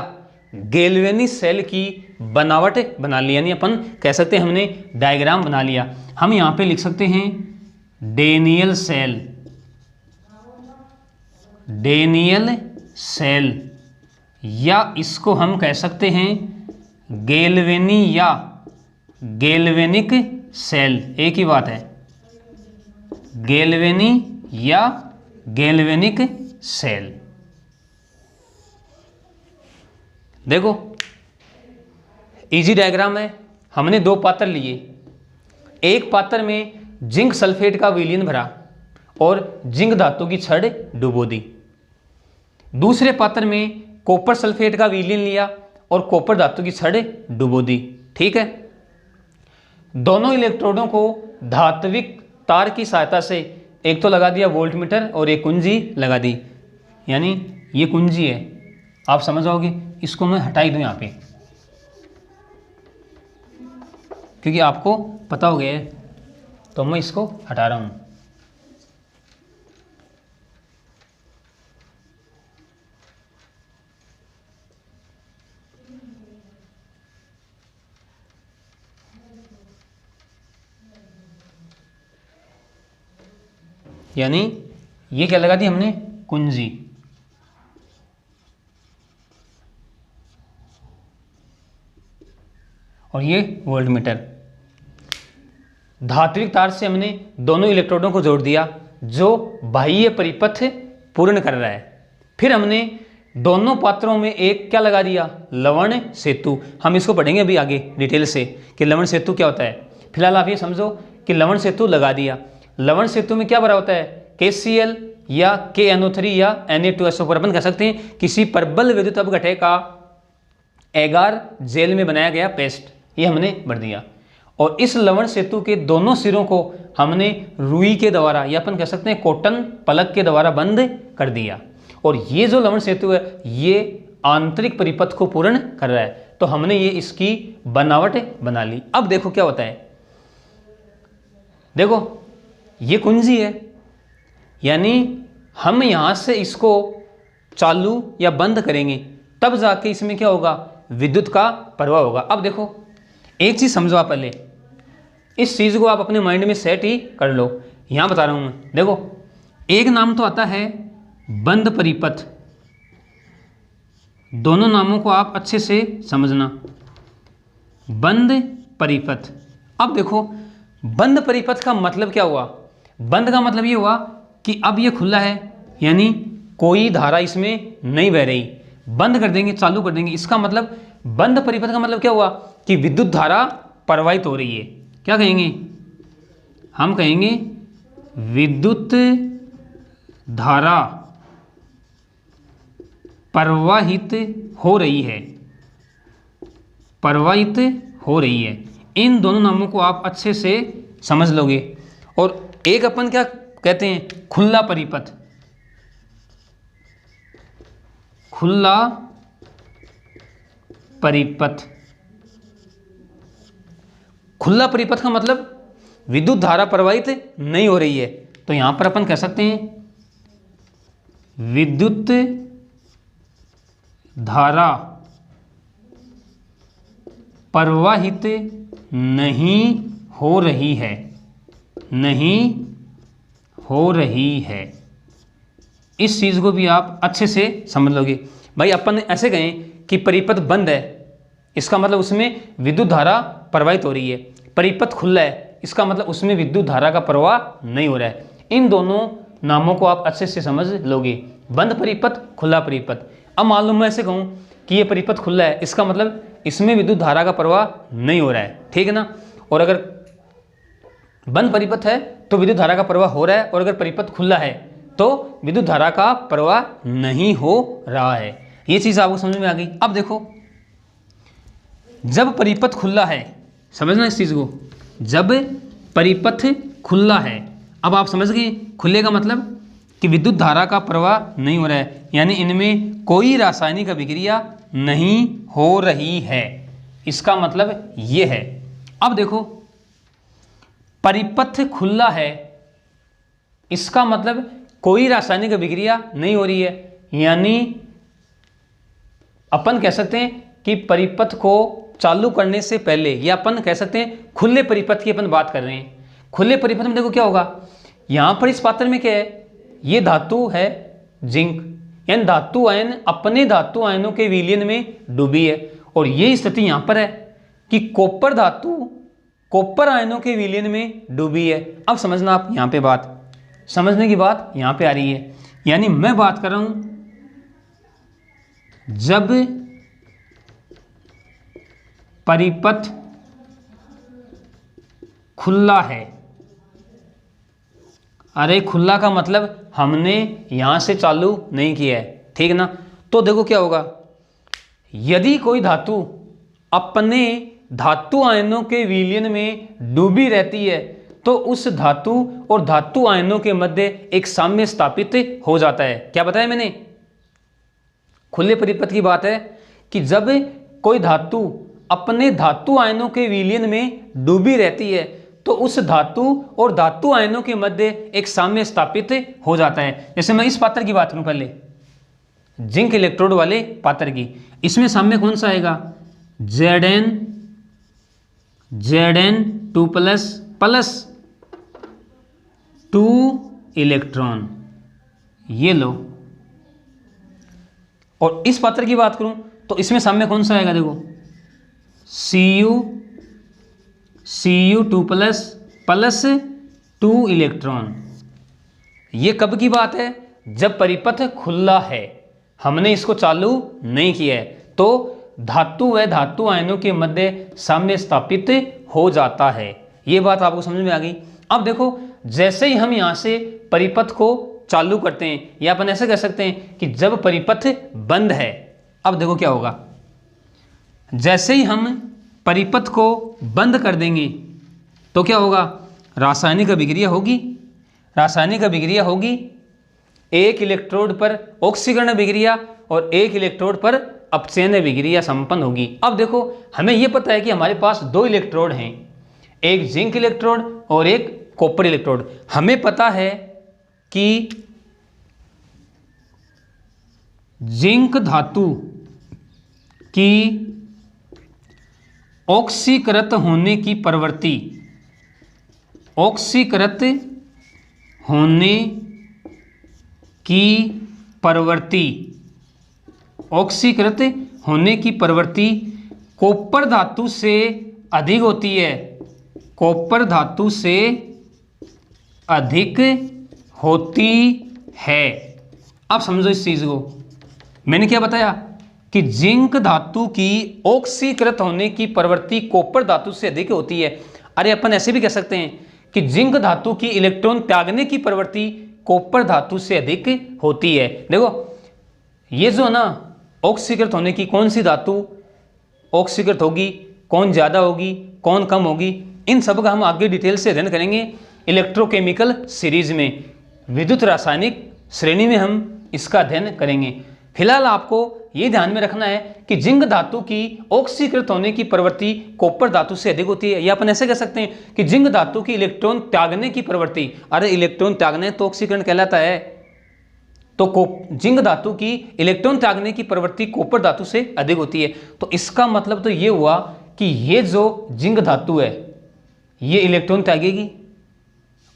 गैल्वेनी सेल की बनावट बना ली, यानी अपन कह सकते हैं हमने डायग्राम बना लिया। हम यहाँ पे लिख सकते हैं डेनियल सेल, डेनियल सेल, या इसको हम कह सकते हैं गैल्वेनी या गैल्वेनिक सेल, एक ही बात है, गैल्वेनी या गैल्वेनिक सेल। देखो इजी डायग्राम है। हमने दो पात्र लिए, एक पात्र में जिंक सल्फेट का विलयन भरा और जिंक धातु की छड़ डुबो दी। दूसरे पात्र में कॉपर सल्फेट का विलयन लिया और कॉपर धातु की छड़ डुबो दी। ठीक है, दोनों इलेक्ट्रोडों को धात्विक तार की सहायता से एक तो लगा दिया वोल्टमीटर और एक कुंजी लगा दी, यानी ये कुंजी है, आप समझ जाओगे। इसको मैं हटा ही दूं यहाँ पे, क्योंकि आपको पता हो गया है, तो मैं इसको हटा रहा हूं। यानी ये क्या लगा दी हमने, कुंजी। और ये वोल्टमीटर। धात्विक तार से हमने दोनों इलेक्ट्रोडों को जोड़ दिया जो बाह्य परिपथ पूर्ण कर रहा है। फिर हमने दोनों पात्रों में एक क्या लगा दिया, लवण सेतु। हम इसको पढ़ेंगे अभी आगे डिटेल से कि लवण सेतु क्या होता है। फिलहाल आप ये समझो कि लवण सेतु लगा दिया। लवण सेतु में क्या भरा होता है, KCl या KNO3 या Na2SO, पर अपन कह सकते हैं किसी प्रबल विद्युत अपघटय का एगार जेल में बनाया गया पेस्ट, ये हमने भर दिया। और इस लवण सेतु के दोनों सिरों को हमने रुई के द्वारा या अपन कह सकते हैं कॉटन पलक के द्वारा बंद कर दिया। और ये जो लवण सेतु है ये आंतरिक परिपथ को पूर्ण कर रहा है, तो हमने ये इसकी बनावट बना ली। अब देखो क्या होता है, देखो ये कुंजी है, यानी हम यहां से इसको चालू या बंद करेंगे तब जाके इसमें क्या होगा, विद्युत का प्रवाह होगा। अब देखो एक चीज समझो आप, पहले इस चीज को आप अपने माइंड में सेट ही कर लो। यहां बता रहा हूं मैं, देखो एक नाम तो आता है बंद परिपथ, दोनों नामों को आप अच्छे से समझना, बंद परिपथ। अब देखो बंद परिपथ का मतलब क्या हुआ, बंद का मतलब ये हुआ कि अब ये खुला है, यानी कोई धारा इसमें नहीं बह रही। बंद कर देंगे, चालू कर देंगे, इसका मतलब बंद परिपथ का मतलब क्या हुआ कि विद्युत धारा प्रवाहित हो रही है। क्या कहेंगे, हम कहेंगे विद्युत धारा प्रवाहित हो रही है, प्रवाहित हो रही है। इन दोनों नामों को आप अच्छे से समझ लोगे। और एक अपन क्या कहते हैं, खुला परिपथ, खुला परिपथ। खुला परिपथ का मतलब विद्युत धारा प्रवाहित नहीं हो रही है, तो यहां पर अपन कह सकते हैं विद्युत धारा प्रवाहित नहीं हो रही है, नहीं हो रही है। इस चीज़ को भी आप अच्छे से समझ लोगे। भाई अपन ऐसे कहें कि परिपथ बंद है, इसका मतलब उसमें विद्युत धारा प्रवाहित हो रही है। परिपथ खुला है, इसका मतलब उसमें विद्युत धारा का प्रवाह नहीं हो रहा है। इन दोनों नामों को आप अच्छे से समझ लोगे, बंद परिपथ, खुला परिपथ। अब मान लो मैं ऐसे कहूँ कि ये परिपथ खुला है, इसका मतलब इसमें विद्युत धारा का प्रवाह नहीं हो रहा है, ठीक है ना। और अगर बंद परिपथ है तो विद्युत धारा का प्रवाह हो रहा है, और अगर परिपथ खुला है तो विद्युत धारा का प्रवाह नहीं हो रहा है। ये चीज़ आपको समझ में आ गई। अब देखो, जब परिपथ खुला है, समझना इस चीज़ को, जब परिपथ खुला है, अब आप समझ गए खुले का मतलब कि विद्युत धारा का प्रवाह नहीं हो रहा है, यानी इनमें कोई रासायनिक अभिक्रिया नहीं हो रही है, इसका मतलब ये है। अब देखो, परिपथ खुला है, इसका मतलब कोई रासायनिक अभिक्रिया नहीं हो रही है, यानी अपन कह सकते हैं कि परिपथ को चालू करने से पहले, या अपन कह सकते हैं खुले परिपथ की अपन बात कर रहे हैं। खुले परिपथ में देखो क्या होगा, यहां पर इस पात्र में क्या है, ये धातु है जिंक, यानी धातु आयन अपने धातु आयनों के विलयन में डूबी है। और ये स्थिति यहां पर है कि कॉपर धातु कॉपर आयनों के विलयन में डूबी है। अब समझना आप, यहां पे बात समझने की बात यहां पे आ रही है, यानी मैं बात कर रहा हूं जब परिपथ खुला है। अरे खुला का मतलब हमने यहां से चालू नहीं किया है, ठीक ना। तो देखो क्या होगा, यदि कोई धातु अपने धातु आयनों के विलयन में डूबी रहती है तो उस धातु और धातु आयनों के मध्य एक साम्य स्थापित हो जाता है। क्या बताया मैंने, खुले परिपथ की बात है कि जब कोई धातु अपने धातु आयनों के विलयन में डूबी रहती है तो उस धातु और धातु आयनों के मध्य एक साम्य स्थापित हो जाता है। जैसे मैं इस पात्र की बात करूं, पहले जिंक इलेक्ट्रोड वाले पात्र की, इसमें साम्य कौन सा आएगा, Zn2 प्लस 2 इलेक्ट्रॉन, ये लो। और इस पात्र की बात करूं तो इसमें साम्य कौन सा आएगा, देखो Cu2 प्लस 2 इलेक्ट्रॉन। ये कब की बात है, जब परिपथ खुला है, हमने इसको चालू नहीं किया है, तो धातु व धातु आयनों के मध्य साम्य स्थापित हो जाता है। ये बात आपको समझ में आ गई। अब देखो, जैसे ही हम यहां से परिपथ को चालू करते हैं, या अपन ऐसे कह सकते हैं कि जब परिपथ बंद है, अब देखो क्या होगा, जैसे ही हम परिपथ को बंद कर देंगे तो क्या होगा, रासायनिक अभिक्रिया होगी। रासायनिक अभिक्रिया होगी, एक इलेक्ट्रोड पर ऑक्सीकरण अभिक्रिया और एक इलेक्ट्रोड पर अपचयन अभिक्रिया संपन्न होगी। अब देखो, हमें यह पता है कि हमारे पास 2 इलेक्ट्रोड हैं, एक जिंक इलेक्ट्रोड और एक कॉपर इलेक्ट्रोड। हमें पता है कि जिंक धातु की ऑक्सीकृत होने की प्रवृत्ति, ऑक्सीकृत होने की प्रवृत्ति, ऑक्सीकृत होने की प्रवृत्ति कॉपर धातु से अधिक होती है, कॉपर धातु से अधिक होती है। अब समझो इस चीज को, मैंने क्या बताया कि जिंक धातु की ऑक्सीकृत होने की प्रवृत्ति कॉपर धातु से अधिक होती है। अरे अपन ऐसे भी कह सकते हैं कि जिंक धातु की इलेक्ट्रॉन त्यागने की प्रवृत्ति कॉपर धातु से अधिक होती है। देखो ये जो है ना, ऑक्सीकृत होने की कौन सी धातु ऑक्सीकृत होगी, कौन ज़्यादा होगी, कौन कम होगी, इन सब का हम आगे डिटेल से अध्ययन करेंगे इलेक्ट्रोकेमिकल सीरीज में। विद्युत रासायनिक श्रेणी में हम इसका अध्ययन करेंगे। फिलहाल आपको ये ध्यान में रखना है कि जिंक धातु की ऑक्सीकृत होने की प्रवृत्ति कॉपर धातु से अधिक होती है, या अपन ऐसे कह सकते हैं कि जिंक धातु की इलेक्ट्रॉन त्यागने की प्रवृत्ति, अरे इलेक्ट्रॉन त्यागने तो ऑक्सीकरण कहलाता है, तो जिंक धातु की इलेक्ट्रॉन त्यागने की प्रवृत्ति कॉपर धातु से अधिक होती है। तो इसका मतलब तो ये हुआ कि ये जो जिंक धातु है ये इलेक्ट्रॉन त्यागेगी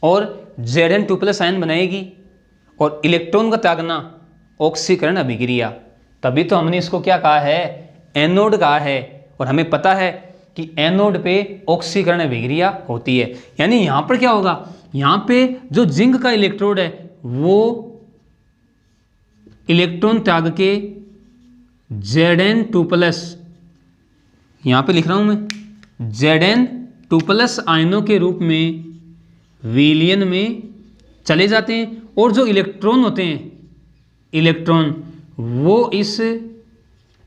और Zn2+ आयन बनाएगी और इलेक्ट्रॉन का त्यागना ऑक्सीकरण अभिक्रिया, तभी तो हमने इसको क्या कहा है, एनोड कहा है। और हमें पता है कि एनोड पे ऑक्सीकरण अभिक्रिया होती है। यानी यहां पर क्या होगा, यहां पे जो जिंक का इलेक्ट्रोड है वो इलेक्ट्रॉन त्याग के Zn2+, यहां पे लिख रहा हूं मैं, Zn2+ आयनों के रूप में विलयन में चले जाते हैं और जो इलेक्ट्रॉन होते हैं, इलेक्ट्रॉन वो इस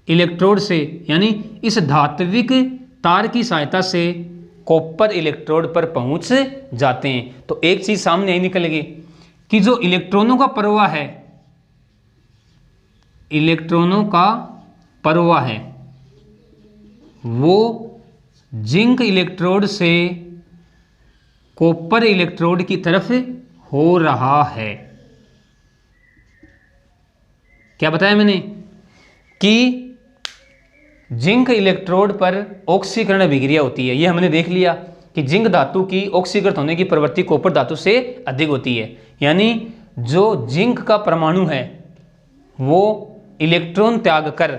इलेक्ट्रोड से यानी इस धात्विक तार की सहायता से कॉपर इलेक्ट्रोड पर पहुंच जाते हैं। तो एक चीज सामने आई निकल गई कि जो इलेक्ट्रॉनों का प्रवाह है, इलेक्ट्रॉनों का प्रवाह है वो जिंक इलेक्ट्रोड से कॉपर इलेक्ट्रोड की तरफ हो रहा है। क्या बताया मैंने कि जिंक इलेक्ट्रोड पर ऑक्सीकरण अभिक्रिया होती है। ये हमने देख लिया कि जिंक धातु की ऑक्सीकृत होने की प्रवृत्ति कॉपर धातु से अधिक होती है। यानी जो जिंक का परमाणु है वो इलेक्ट्रॉन त्याग कर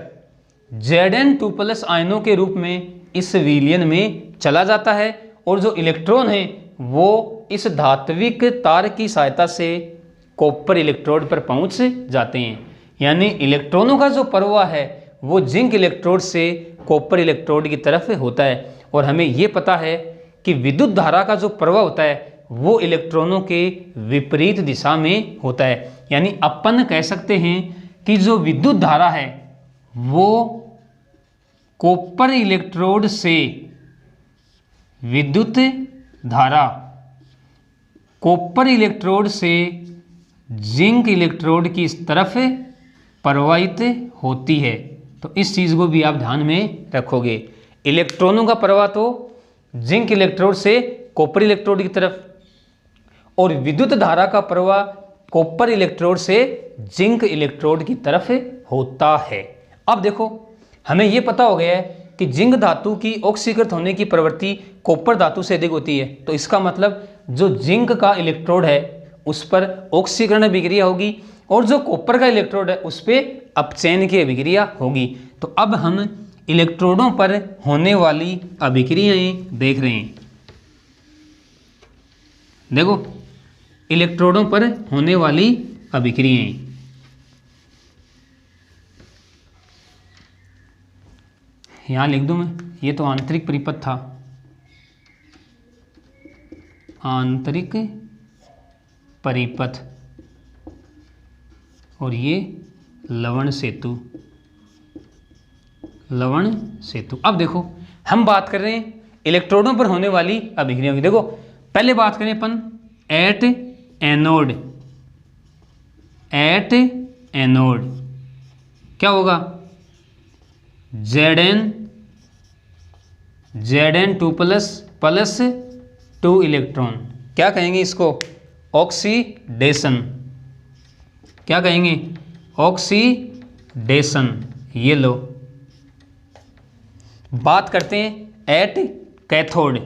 Zn2+ आयनों के रूप में इस विलयन में चला जाता है और जो इलेक्ट्रॉन है वो इस धात्विक तार की सहायता से कॉपर इलेक्ट्रोड पर पहुंच जाते हैं। यानी इलेक्ट्रॉनों का जो प्रवाह है वो जिंक इलेक्ट्रोड से कॉपर इलेक्ट्रोड की तरफ होता है। और हमें ये पता है कि विद्युत धारा का जो प्रवाह होता है वो इलेक्ट्रॉनों के विपरीत दिशा में होता है। यानी अपन कह सकते हैं कि जो विद्युत धारा है वो कॉपर इलेक्ट्रोड से, विद्युत धारा कॉपर इलेक्ट्रोड से जिंक इलेक्ट्रोड की तरफ प्रवाहित होती है। तो इस चीज को भी आप ध्यान में रखोगे। इलेक्ट्रॉनों का प्रवाह तो जिंक इलेक्ट्रोड से कॉपर इलेक्ट्रोड की तरफ और विद्युत धारा का प्रवाह कॉपर इलेक्ट्रोड से जिंक इलेक्ट्रोड की तरफ होता है। अब देखो हमें यह पता हो गया है कि जिंक धातु की ऑक्सीकृत होने की प्रवृत्ति कॉपर धातु से अधिक होती है। तो इसका मतलब जो जिंक का इलेक्ट्रोड है उस पर ऑक्सीकरण अभिक्रिया होगी और जो कॉपर का इलेक्ट्रोड है उस पर अपचयन की अभिक्रिया होगी। तो अब हम इलेक्ट्रोडों पर होने वाली अभिक्रियाएं देख रहे हैं। देखो इलेक्ट्रोडों पर होने वाली अभिक्रियाएं, यहां लिख दूं मैं, ये तो आंतरिक परिपथ था, आंतरिक परिपथ, और ये लवण सेतु, लवण सेतु। अब देखो हम बात कर रहे हैं इलेक्ट्रोडों पर होने वाली अभिक्रियाओं की। देखो पहले बात करें अपन एट एनोड, एट एनोड क्या होगा, Zn2+ 2 इलेक्ट्रॉन, क्या कहेंगे इसको, ऑक्सीडेशन, क्या कहेंगे, ऑक्सीडेशन। ये लो बात करते हैं at cathode,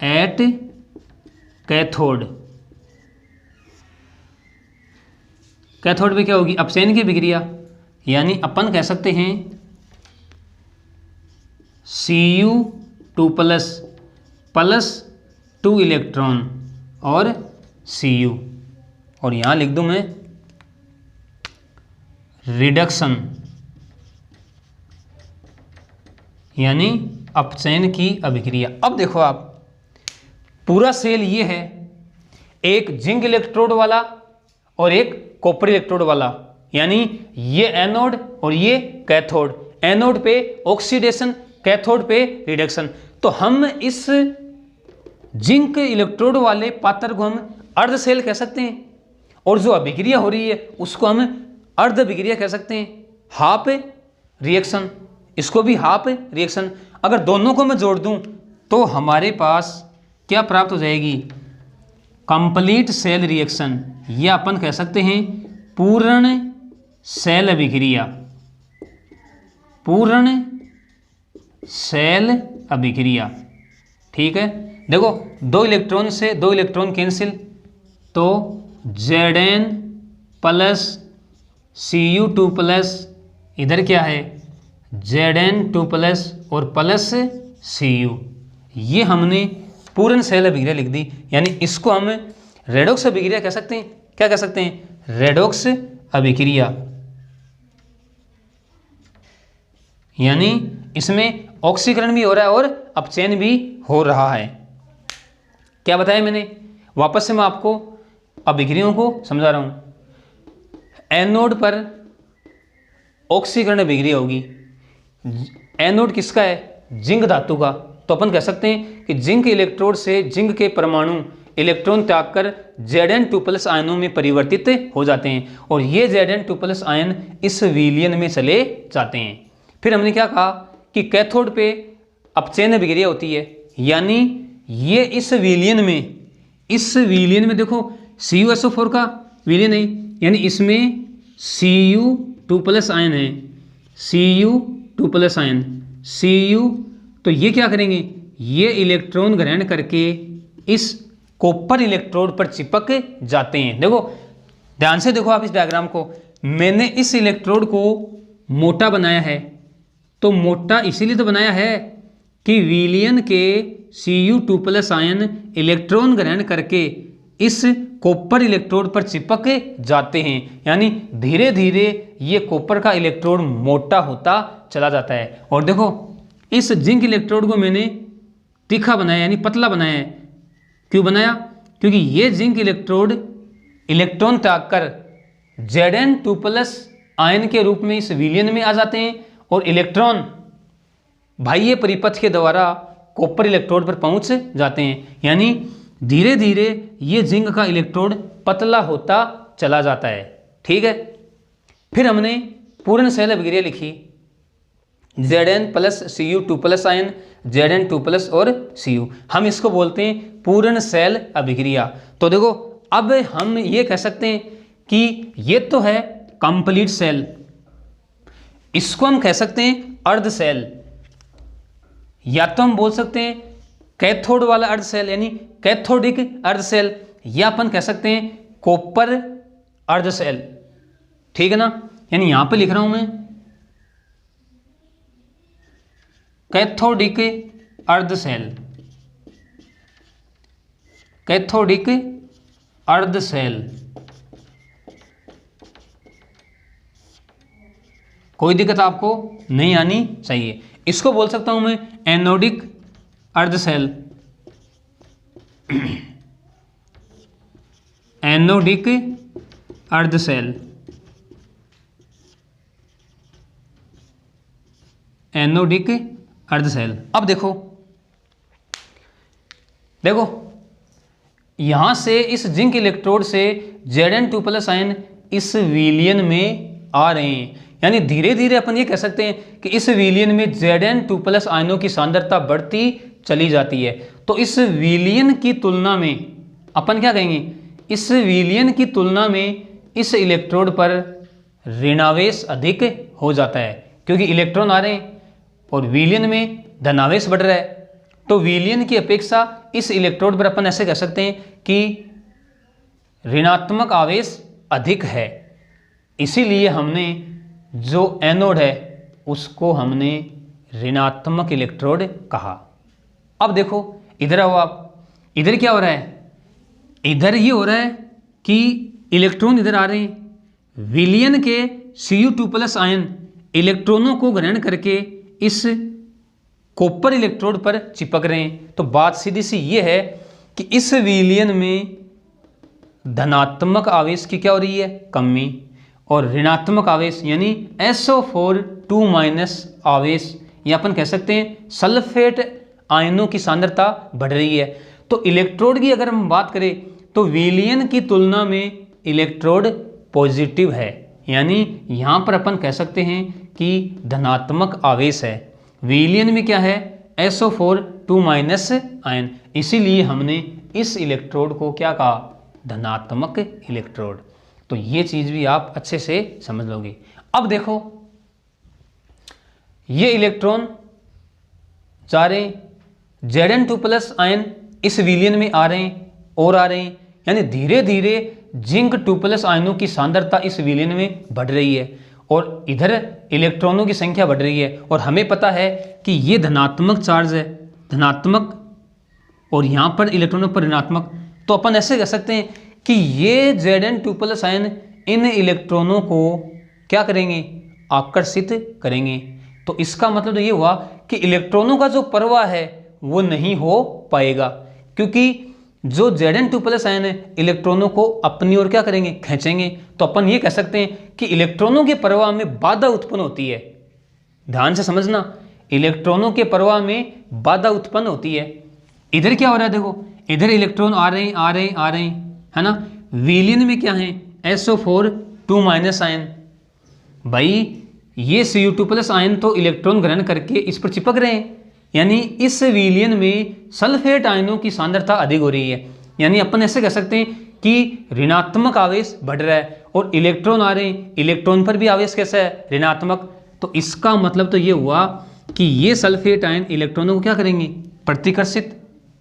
at cathode, cathode में क्या होगी, अपचयन की अभिक्रिया। यानी अपन कह सकते हैं Cu2+ 2 इलेक्ट्रॉन और Cu, और यहां लिख दूं मैं रिडक्शन, यानी अपचयन की अभिक्रिया। अब देखो आप पूरा सेल ये है, एक जिंक इलेक्ट्रोड वाला और एक कॉपर इलेक्ट्रोड वाला, यानी ये एनोड और ये कैथोड, एनोड पे ऑक्सीडेशन, कैथोड पे रिडक्शन। तो हम इस जिंक इलेक्ट्रोड वाले पात्र को हम अर्ध सेल कह सकते हैं और जो अभिक्रिया हो रही है उसको हम अर्ध अभिक्रिया कह सकते हैं, हाफ रिएक्शन, इसको भी हाफ रिएक्शन। अगर दोनों को मैं जोड़ दूं तो हमारे पास क्या प्राप्त हो जाएगी, कंप्लीट सेल रिएक्शन, या अपन कह सकते हैं पूर्ण सेल अभिक्रिया, पूर्ण सेल अभिक्रिया। ठीक है, देखो 2 इलेक्ट्रॉन से 2 इलेक्ट्रॉन कैंसिल, तो Zn प्लस Cu2 प्लस इधर क्या है Zn2 प्लस और प्लस Cu। ये हमने पूर्ण सेल अभिक्रिया लिख दी, यानी इसको हम रेडॉक्स अभिक्रिया कह सकते हैं। क्या कह सकते हैं? रेडॉक्स अभिक्रिया। यानी इसमें ऑक्सीकरण भी हो रहा है और अपचयन भी हो रहा है। क्या बताया मैंने? वापस से मैं आपको अभिक्रियाओं को समझा रहा हूं। एनोड पर ऑक्सीकरण अभिक्रिया होगी। एनोड किसका है? जिंक धातु का। तो अपन कह सकते हैं कि जिंक इलेक्ट्रोड से जिंक के परमाणु इलेक्ट्रॉन त्याग कर Zn2 प्लस आयनों में परिवर्तित हो जाते हैं और ये Zn2 प्लस आयन इस विलयन में चले जाते हैं। फिर हमने क्या कहा कि कैथोड पे अपचयन अभिक्रिया होती है, यानी ये इस विलयन में देखो CuSO4 का विलयन है, यानी इसमें Cu2 प्लस आयन है, Cu2 प्लस आयन Cu। तो ये क्या करेंगे? ये इलेक्ट्रॉन ग्रहण करके इस कॉपर इलेक्ट्रोड पर चिपक जाते हैं। देखो ध्यान से देखो आप इस डायग्राम को, मैंने इस इलेक्ट्रोड को मोटा बनाया है। तो मोटा इसीलिए तो बनाया है कि विलयन के Cu2 प्लस आयन इलेक्ट्रॉन ग्रहण करके इस कॉपर इलेक्ट्रोड पर चिपक जाते हैं, यानी धीरे धीरे ये कॉपर का इलेक्ट्रोड मोटा होता चला जाता है। और देखो इस जिंक इलेक्ट्रोड को मैंने तीखा बनाया, यानी पतला बनाया है। क्यों बनाया? क्योंकि ये जिंक इलेक्ट्रोड इलेक्ट्रॉन त्याग कर Zn2 प्लस आयन के रूप में इस विलयन में आ जाते हैं और इलेक्ट्रॉन बाह्य परिपथ के द्वारा कॉपर इलेक्ट्रोड पर पहुंच जाते हैं, यानी धीरे धीरे ये जिंक का इलेक्ट्रोड पतला होता चला जाता है। ठीक है, फिर हमने पूर्ण सेल अभिक्रिया लिखी, Zn plus Cu2 plus ion Zn2 plus और Cu। हम इसको बोलते हैं पूर्ण सेल अभिक्रिया। तो देखो अब हम ये कह सकते हैं कि ये तो है कंप्लीट सेल, इसको हम कह सकते हैं अर्ध सेल, या तो हम बोल सकते हैं कैथोड वाला अर्ध सेल यानी कैथोडिक अर्ध सेल, या अपन कह सकते हैं कॉपर अर्ध सेल। ठीक है ना, यानी यहां पे लिख रहा हूं मैं कैथोडिक अर्ध सेल, कैथोडिक अर्ध सेल। कोई दिक्कत आपको नहीं आनी चाहिए। इसको बोल सकता हूं मैं एनोडिक अर्ध सेल, एनोडिक अर्ध सेल, एनोडिक अर्ध सेल। अब देखो यहां से इस जिंक इलेक्ट्रोड से Zn2 प्लस आयन इस विलयन में आ रहे हैं, यानी धीरे धीरे अपन ये कह सकते हैं कि इस विलयन में Zn2 प्लस आयनों की सांद्रता बढ़ती चली जाती है। तो इस विलयन की तुलना में अपन क्या कहेंगे? इस विलयन की तुलना में इस इलेक्ट्रोड पर ऋणावेश अधिक हो जाता है, क्योंकि इलेक्ट्रॉन आ रहे हैं और विलयन में धनावेश बढ़ रहा है। तो विलयन की अपेक्षा इस इलेक्ट्रोड पर अपन ऐसे कह सकते हैं कि ऋणात्मक आवेश अधिक है, इसीलिए हमने जो एनोड है उसको हमने ऋणात्मक इलेक्ट्रोड कहा। अब देखो इधर आओ आप, इधर क्या हो रहा है? इधर ये हो रहा है कि इलेक्ट्रॉन इधर आ रहे हैं, विलयन के Cu2 प्लस आयन इलेक्ट्रॉनों को ग्रहण करके इस कॉपर इलेक्ट्रोड पर चिपक रहे हैं। तो बात सीधी सी ये है कि इस विलयन में धनात्मक आवेश की क्या हो रही है? कमी, और ऋणात्मक आवेश यानी SO4 2- आवेश, या अपन कह सकते हैं सल्फेट आयनों की सांद्रता बढ़ रही है। तो इलेक्ट्रोड की अगर हम बात करें तो विलयन की तुलना में इलेक्ट्रोड पॉजिटिव है, यानी यहां पर अपन कह सकते हैं कि धनात्मक आवेश है। विलयन में क्या है? SO4 2- आयन, इसीलिए हमने इस इलेक्ट्रोड को क्या कहा? धनात्मक इलेक्ट्रोड। तो ये चीज भी आप अच्छे से समझ लोगे। अब देखो ये इलेक्ट्रॉन जा रहे हैं, Zn2+ आयन इस विलयन में आ रहे हैं और आ रहे हैं, यानी धीरे धीरे जिंक 2+ आयनों की सांद्रता इस विलयन में बढ़ रही है और इधर इलेक्ट्रॉनों की संख्या बढ़ रही है। और हमें पता है कि ये धनात्मक चार्ज है, धनात्मक, और यहाँ पर इलेक्ट्रॉनों पर ऋणात्मक। तो अपन ऐसे कह सकते हैं कि ये Zn2+ आयन इन इलेक्ट्रॉनों को क्या करेंगे, आकर्षित करेंगे। तो इसका मतलब तो ये हुआ कि इलेक्ट्रॉनों का जो प्रवाह है वो नहीं हो पाएगा, क्योंकि जो Zn2+ आयन है इलेक्ट्रॉनों को अपनी ओर क्या करेंगे, खींचेंगे। तो अपन ये कह सकते हैं कि इलेक्ट्रॉनों के प्रवाह में बाधा उत्पन्न होती है। ध्यान से समझना, इलेक्ट्रॉनों के प्रवाह में बाधा उत्पन्न होती है। इधर क्या हो रहा है, देखो इधर इलेक्ट्रॉन आ रहे हैं आ रहे हैं आ रहे हैं, है ना। विलयन में क्या है, SO4 2- आयन। भाई ये Cu2+ आयन तो इलेक्ट्रॉन ग्रहण करके इस पर चिपक रहे हैं, यानी इस विलयन में सल्फेट आयनों की सांद्रता अधिक हो रही है। यानी अपन ऐसे कह सकते हैं कि ऋणात्मक आवेश बढ़ रहा है और इलेक्ट्रॉन आ रहे हैं, इलेक्ट्रॉन पर भी आवेश कैसा है, ऋणात्मक। तो इसका मतलब तो ये हुआ कि ये सल्फेट आयन इलेक्ट्रॉनों को क्या करेंगे, प्रतिकर्षित,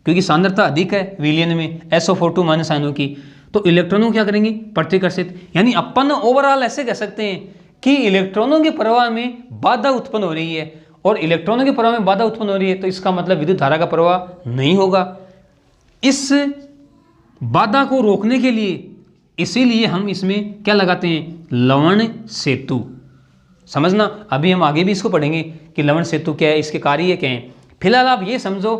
क्योंकि सांद्रता अधिक है विलयन में SO4 2- आयनों की, तो इलेक्ट्रॉनों को क्या करेंगे, प्रतिकर्षित। यानी अपन ओवरऑल ऐसे कह सकते हैं कि इलेक्ट्रॉनों के प्रवाह में बाधा उत्पन्न हो रही है, और इलेक्ट्रॉनों के प्रवाह में बाधा उत्पन्न हो रही है तो इसका मतलब विद्युत धारा का प्रवाह नहीं होगा। इस बाधा को रोकने के लिए इसीलिए हम इसमें क्या लगाते हैं, लवण सेतु। समझना, अभी हम आगे भी इसको पढ़ेंगे कि लवण सेतु क्या है, इसके कार्य क्या हैं। फिलहाल आप ये समझो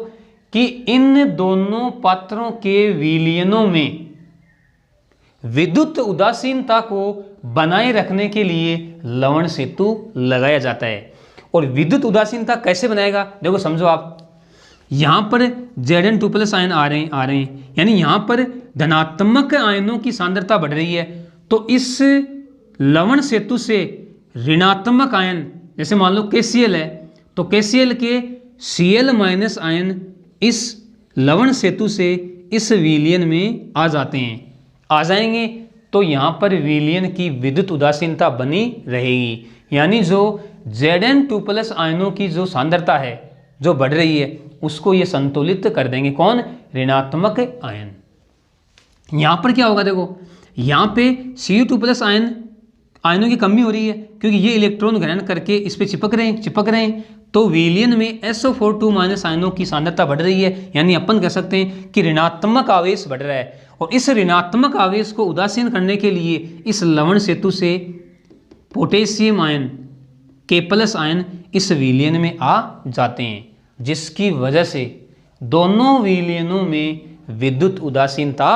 कि इन दोनों पात्रों के विलयनों में विद्युत उदासीनता को बनाए रखने के लिए लवण सेतु लगाया जाता है। और विद्युत उदासीनता कैसे बनाएगा, देखो समझो आप, यहां पर Zn2+ आयन आ रहे हैं, यानी यहां पर धनात्मक आयनों की सांद्रता बढ़ रही है, तो इस लवण सेतु से ऋणात्मक आयन, जैसे मान लो KCl है, तो KCl के Cl- आयन इस लवण सेतु से इस विलयन में आ जाते हैं, आ जाएंगे, तो यहां पर विलयन की विद्युत उदासीनता बनी रहेगी। यानी जो Zn2+ आयनों की जो सांद्रता है जो बढ़ रही है उसको ये संतुलित कर देंगे, कौन, ऋणात्मक आयन। यहां पर क्या होगा, देखो यहां पे Cu2+ आयनों की कमी हो रही है, क्योंकि ये इलेक्ट्रॉन ग्रहण करके इस पे चिपक रहे हैं, तो विलयन में SO4 2- आयनों की सांद्रता बढ़ रही है। यानी अपन कह सकते हैं कि ऋणात्मक आवेश बढ़ रहा है, और इस ऋणात्मक आवेश को उदासीन करने के लिए इस लवण सेतु से पोटेशियम आयन, K+ आयन इस विलयन में आ जाते हैं, जिसकी वजह से दोनों विलयनों में विद्युत उदासीनता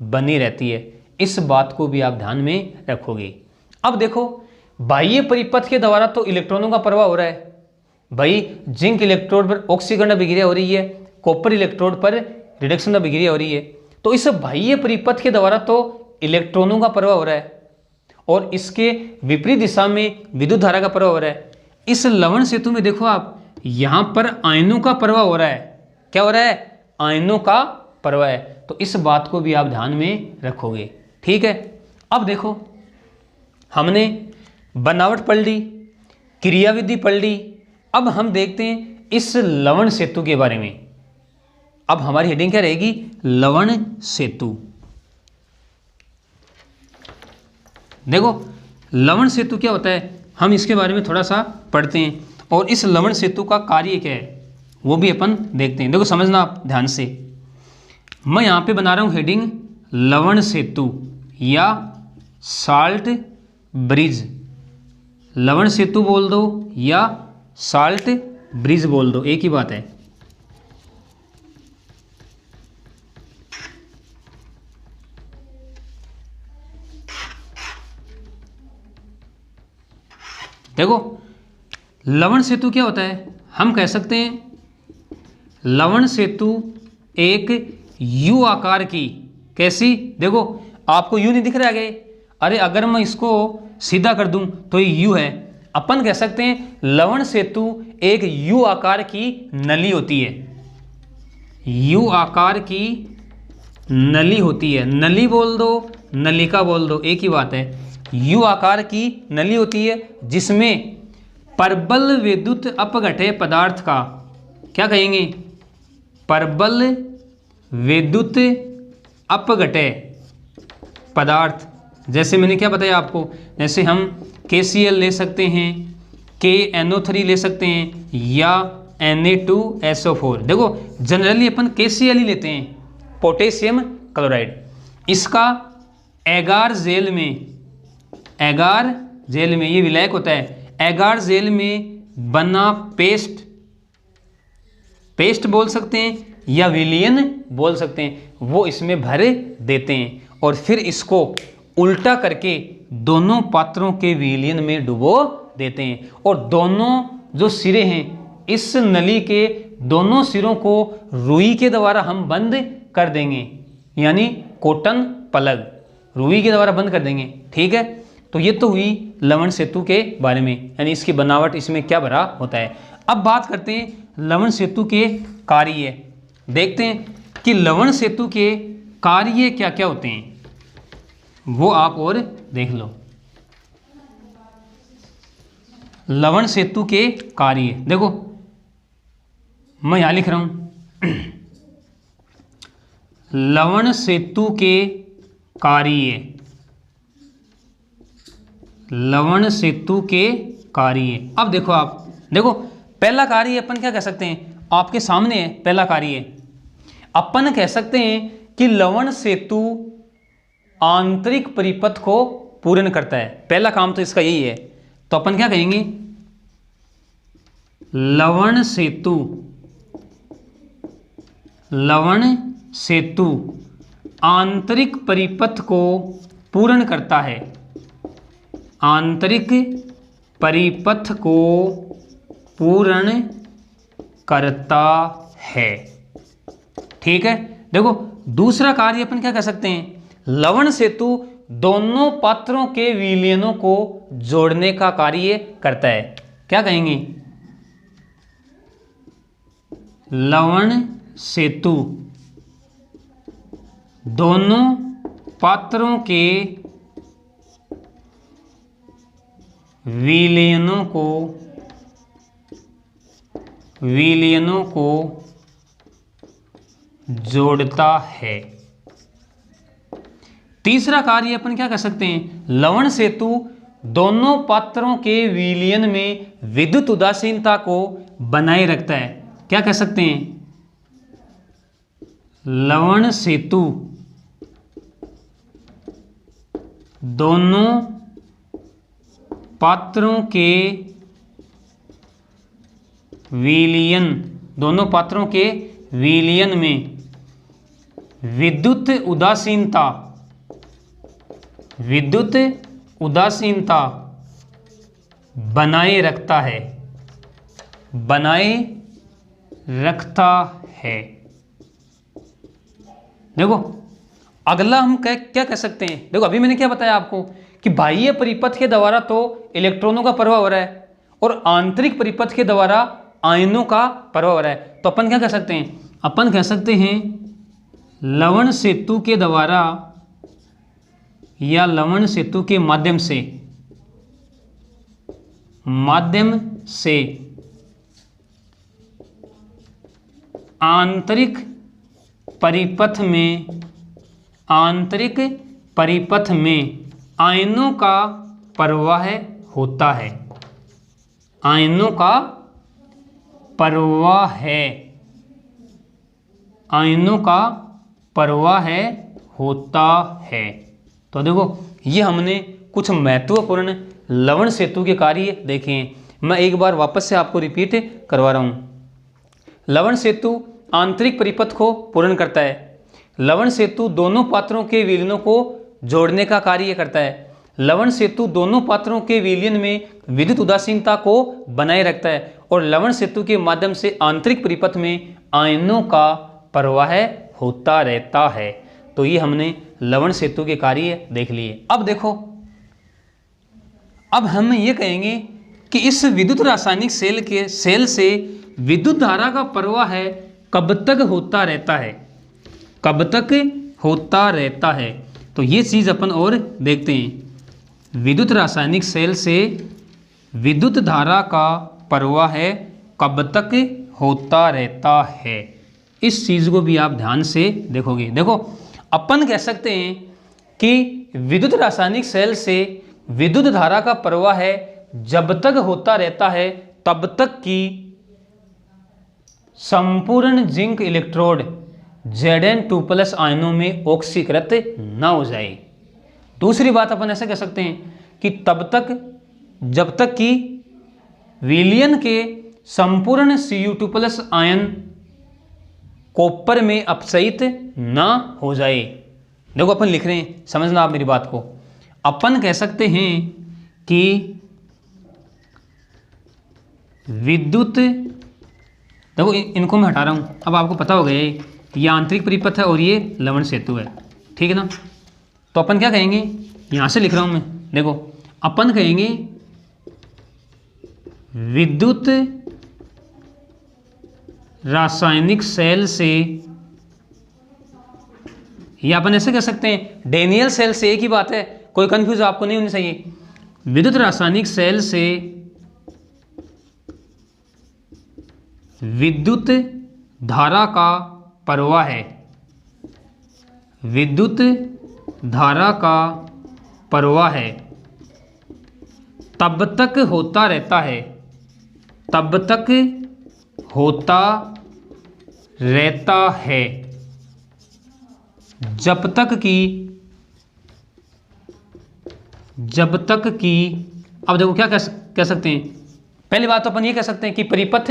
बनी रहती है। इस बात को भी आप ध्यान में रखोगे। अब देखो, बाह्य परिपथ के द्वारा तो इलेक्ट्रॉनों का प्रवाह हो रहा है। भाई जिंक इलेक्ट्रोड पर ऑक्सीकरण अभिक्रिया हो रही है, कॉपर इलेक्ट्रोड पर रिडक्शन अभिक्रिया हो रही है, तो इस बाह्य परिपथ के द्वारा तो इलेक्ट्रॉनों का प्रवाह हो रहा है और इसके विपरीत दिशा में विद्युत धारा का प्रवाह हो रहा है। इस लवण सेतु में देखो आप, यहां पर आयनों का प्रवाह हो रहा है। क्या हो रहा है, आयनों का प्रवाह है। तो इस बात को भी आप ध्यान में रखोगे, ठीक है। अब देखो, हमने बनावट पढ़ ली, क्रियाविधि पढ़ ली, अब हम देखते हैं इस लवण सेतु के बारे में। अब हमारी हेडिंग क्या रहेगी, लवण सेतु। देखो लवण सेतु क्या होता है, हम इसके बारे में थोड़ा सा पढ़ते हैं, और इस लवण सेतु का कार्य क्या है वो भी अपन देखते हैं। देखो समझना आप ध्यान से, मैं यहां पे बना रहा हूं हेडिंग लवण सेतु या साल्ट ब्रिज। लवण सेतु बोल दो या साल्ट ब्रिज बोल दो, एक ही बात है। देखो लवण सेतु क्या होता है, हम कह सकते हैं लवण सेतु एक यू आकार की, कैसी, देखो आपको यू नहीं दिख रहा है, अरे अगर मैं इसको सीधा कर दूं तो ये यू है। अपन कह सकते हैं लवण सेतु एक यू आकार की नली होती है, यू आकार की नली होती है। नली बोल दो, नलिका बोल दो, एक ही बात है। यू आकार की नली होती है जिसमें प्रबल विद्युत अपघट्य पदार्थ का क्या कहेंगे, प्रबल विद्युत अपघटय पदार्थ। जैसे मैंने क्या बताया आपको, जैसे हम KCl ले सकते हैं, KNO3 ले सकते हैं, या Na2SO4। देखो जनरली अपन KCl ही लेते हैं, पोटेशियम क्लोराइड। इसका एगार जेल में ये विलायक होता है, एगार जेल में बना पेस्ट बोल सकते हैं या विलियन बोल सकते हैं, वो इसमें भर देते हैं और फिर इसको उल्टा करके दोनों पात्रों के विलियन में डुबो देते हैं। और दोनों जो सिरे हैं, इस नली के दोनों सिरों को रुई के द्वारा हम बंद कर देंगे, यानी कॉटन प्लग रुई के द्वारा बंद कर देंगे। ठीक है, तो ये तो हुई लवण सेतु के बारे में, यानी इसकी बनावट, इसमें क्या भरा होता है। अब बात करते हैं लवण सेतु के कार्य। देखते हैं कि लवण सेतु के कार्य क्या क्या होते हैं, वो आप और देख लो। लवण सेतु के कार्य देखो, मैं यहां लिख रहा हूं लवण सेतु के कार्य, लवण सेतु के कार्य। अब देखो, आप देखो पहला कार्य अपन क्या कह सकते हैं, आपके सामने है पहला कार्य। अपन कह सकते हैं कि लवण सेतु आंतरिक परिपथ को पूर्ण करता है। पहला काम तो इसका यही है, तो अपन क्या कहेंगे, लवण सेतु आंतरिक परिपथ को पूर्ण करता है, आंतरिक परिपथ को पूर्ण करता है। ठीक है, देखो दूसरा कार्य अपन क्या कह सकते हैं, लवण सेतु दोनों पात्रों के विलयनों को जोड़ने का कार्य करता है। क्या कहेंगे, लवण सेतु दोनों पात्रों के विलयनों को जोड़ता है। तीसरा कार्य अपन क्या कर सकते हैं, लवण सेतु दोनों पात्रों के विलयन में विद्युत उदासीनता को बनाए रखता है। क्या कह सकते हैं, लवण सेतु दोनों पात्रों के विलयन, दोनों पात्रों के विलयन में विद्युत उदासीनता बनाए रखता है। देखो अगला हम क्या कह सकते हैं, देखो अभी मैंने क्या बताया आपको कि बाह्य परिपथ के द्वारा तो इलेक्ट्रॉनों का प्रवाह हो रहा है और आंतरिक परिपथ के द्वारा आयनों का प्रवाह हो रहा है। तो अपन क्या कह सकते हैं, अपन कह सकते हैं लवण सेतु के द्वारा या लवण सेतु के माध्यम से आंतरिक परिपथ में आयनों का प्रवाह होता है, आयनों का प्रवाह होता है। तो देखो ये हमने कुछ महत्वपूर्ण लवण सेतु के कार्य देखे हैं। मैं एक बार वापस से आपको रिपीट करवा रहा हूँ। लवण सेतु आंतरिक परिपथ को पूर्ण करता है, लवण सेतु दोनों पात्रों के विलयनों को जोड़ने का कार्य करता है, लवण सेतु दोनों पात्रों के विलयन में विद्युत उदासीनता को बनाए रखता है और लवण सेतु के माध्यम से आंतरिक परिपथ में आयनों का प्रवाह होता रहता है। तो ये हमने लवण सेतु के कार्य देख लिए। अब देखो, अब हम ये कहेंगे कि इस विद्युत रासायनिक सेल से विद्युत धारा का प्रवाह कब तक होता रहता है, कब तक होता रहता है। तो ये चीज़ अपन और देखते हैं। विद्युत रासायनिक सेल से विद्युत धारा का प्रवाह कब तक होता रहता है। इस चीज़ को भी आप ध्यान से देखोगे। देखो अपन कह सकते हैं कि विद्युत रासायनिक सेल से विद्युत धारा का प्रवाह है जब तक होता रहता है तब तक कि संपूर्ण जिंक इलेक्ट्रोड Zn2+ आयनों में ऑक्सीकृत न हो जाए। दूसरी बात अपन ऐसे कह सकते हैं कि तब तक जब तक कि विलयन के संपूर्ण Cu2+ आयन कॉपर में अपचयित ना हो जाए। देखो अपन लिख रहे हैं, समझना आप मेरी बात को। अपन कह सकते हैं कि विद्युत, देखो इनको मैं हटा रहा हूं, अब आपको पता हो गया ये आंतरिक परिपथ है और ये लवण सेतु है, ठीक है ना। तो अपन क्या कहेंगे, यहां से लिख रहा हूं मैं, देखो अपन कहेंगे विद्युत रासायनिक सेल से, या अपन ऐसे कह सकते हैं डेनियल सेल से, एक ही बात है, कोई कंफ्यूज आपको नहीं होनी चाहिए। विद्युत रासायनिक सेल से विद्युत धारा का प्रवाह है, विद्युत धारा का प्रवाह है तब तक होता रहता है, तब तक होता रहता है जब तक कि अब देखो क्या कह सकते हैं। पहली बात तो अपन ये कह सकते हैं कि परिपथ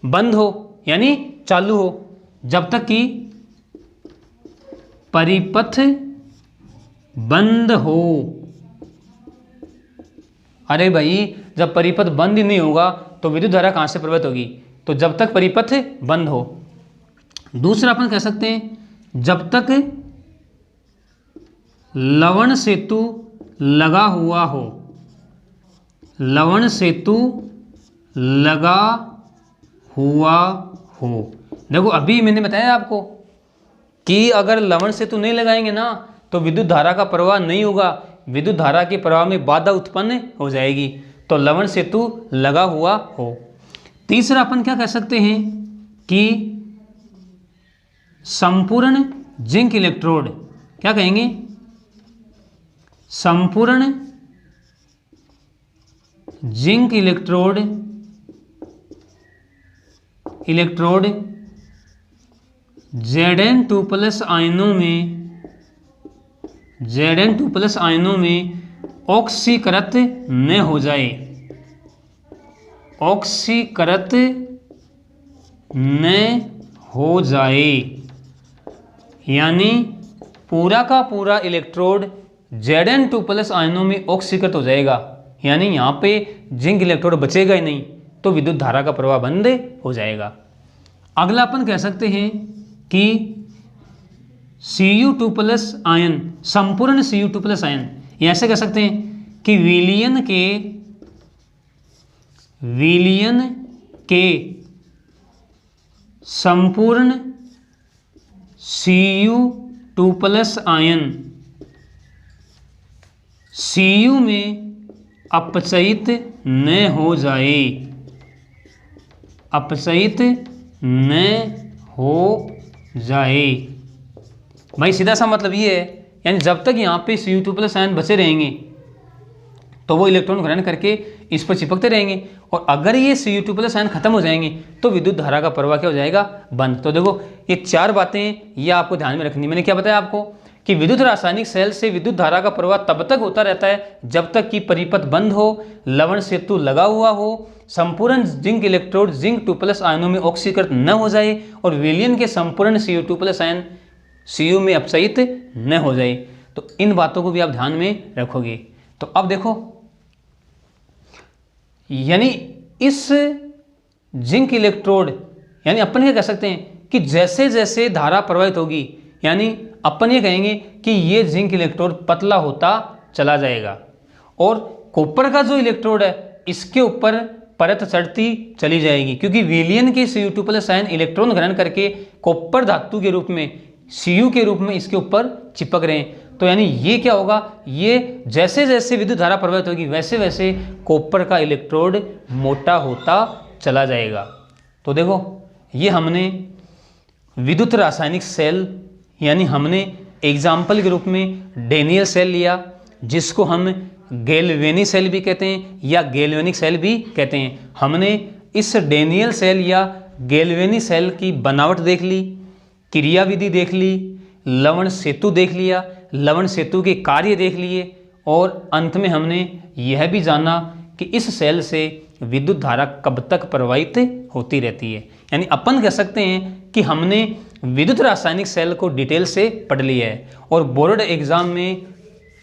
बंद हो यानी चालू हो, जब तक कि परिपथ बंद हो। अरे भाई जब परिपथ बंद ही नहीं होगा तो विद्युत धारा कहां से प्रवाहित होगी, तो जब तक परिपथ बंद हो। दूसरा अपन कह सकते हैं जब तक लवण सेतु लगा हुआ हो, लवण सेतु लगा हुआ हो। देखो अभी मैंने बताया आपको कि अगर लवण सेतु नहीं लगाएंगे ना तो विद्युत धारा का प्रवाह नहीं होगा, विद्युत धारा के प्रवाह में बाधा उत्पन्न हो जाएगी, तो लवण सेतु लगा हुआ हो। तीसरा अपन क्या कह सकते हैं कि संपूर्ण जिंक इलेक्ट्रोड, क्या कहेंगे, संपूर्ण जिंक इलेक्ट्रोड Zn2+ आयनों में ऑक्सीकृत न हो जाए, ऑक्सीकृत न हो जाए, यानी पूरा का पूरा इलेक्ट्रोड Zn2+ आयनों में ऑक्सीकृत हो जाएगा, यानी यहाँ पे जिंक इलेक्ट्रोड बचेगा ही नहीं, तो विद्युत धारा का प्रवाह बंद हो जाएगा। अगला अपन कह सकते हैं कि Cu2+ आयन, संपूर्ण Cu2+ आयन, ऐसे कह सकते हैं कि विलयन के संपूर्ण Cu2+ आयन Cu में अपचयित न हो जाए, अपचयित न हो जाए। भाई सीधा सा मतलब ये है, यानी जब तक यहाँ पे Cu2+ आयन बचे रहेंगे तो वो इलेक्ट्रॉन ग्रहण करके इस पर चिपकते रहेंगे, और अगर ये Cu2+ आयन खत्म हो जाएंगे तो विद्युत धारा का प्रवाह क्या हो जाएगा, बंद। तो देखो ये चार बातें ये आपको ध्यान में रखनी। मैंने क्या बताया आपको कि विद्युत रासायनिक सेल से विद्युत धारा का प्रवाह तब तक होता रहता है जब तक कि परिपथ बंद हो, लवण सेतु लगा हुआ हो, संपूर्ण जिंक इलेक्ट्रोड Zn2+ आयनों में ऑक्सीकृत न हो जाए, और विलयन के संपूर्ण Cu2+ आयन Cu में अपचयित न हो जाए। तो इन बातों को भी आप ध्यान में रखोगे। तो अब देखो, यानी इस जिंक इलेक्ट्रोड, यानी अपन ये कह सकते हैं कि जैसे जैसे धारा प्रवाहित होगी, यानी अपन ये कहेंगे कि ये जिंक इलेक्ट्रोड पतला होता चला जाएगा, और कॉपर का जो इलेक्ट्रोड है इसके ऊपर परत चढ़ती चली जाएगी, क्योंकि विलयन के Cu2+ आयन इलेक्ट्रॉन ग्रहण करके कॉपर धातु के रूप में, Cu के रूप में इसके ऊपर चिपक रहे हैं। तो यानी ये क्या होगा, ये जैसे जैसे विद्युत धारा प्रवाहित होगी वैसे वैसे कॉपर का इलेक्ट्रोड मोटा होता चला जाएगा। तो देखो ये हमने विद्युत रासायनिक सेल यानी हमने एग्जाम्पल के रूप में डेनियल सेल लिया, जिसको हम गैल्वेनिक सेल भी कहते हैं या गैल्वेनिक सेल भी कहते हैं। हमने इस डेनियल सेल या गैल्वेनिक सेल की बनावट देख ली, क्रियाविधि देख ली, लवण सेतु देख लिया, लवण सेतु के कार्य देख लिए और अंत में हमने यह भी जाना कि इस सेल से विद्युत धारा कब तक प्रवाहित होती रहती है। यानी अपन कह सकते हैं कि हमने विद्युत रासायनिक सेल को डिटेल से पढ़ लिया है। और बोर्ड एग्जाम में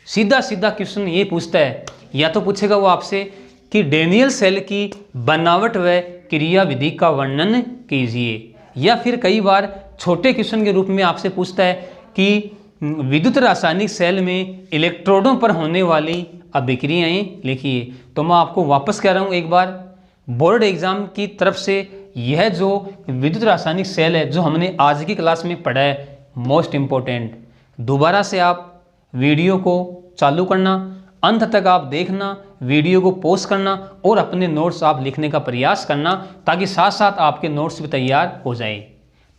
सीधा सीधा क्वेश्चन ये पूछता है, या तो पूछेगा वो आपसे कि डेनियल सेल की बनावट व क्रियाविधि का वर्णन कीजिए, या फिर कई बार छोटे क्वेश्चन के रूप में आपसे पूछता है कि विद्युत रासायनिक सेल में इलेक्ट्रोडों पर होने वाली अभिक्रियाएं लिखिए। तो मैं आपको वापस कह रहा हूँ एक बार, बोर्ड एग्जाम की तरफ से यह जो विद्युत रासायनिक सेल है जो हमने आज की क्लास में पढ़ा है, मोस्ट इम्पोर्टेंट। दोबारा से आप वीडियो को चालू करना, अंत तक आप देखना, वीडियो को पॉज करना और अपने नोट्स आप लिखने का प्रयास करना, ताकि साथ साथ आपके नोट्स भी तैयार हो जाए।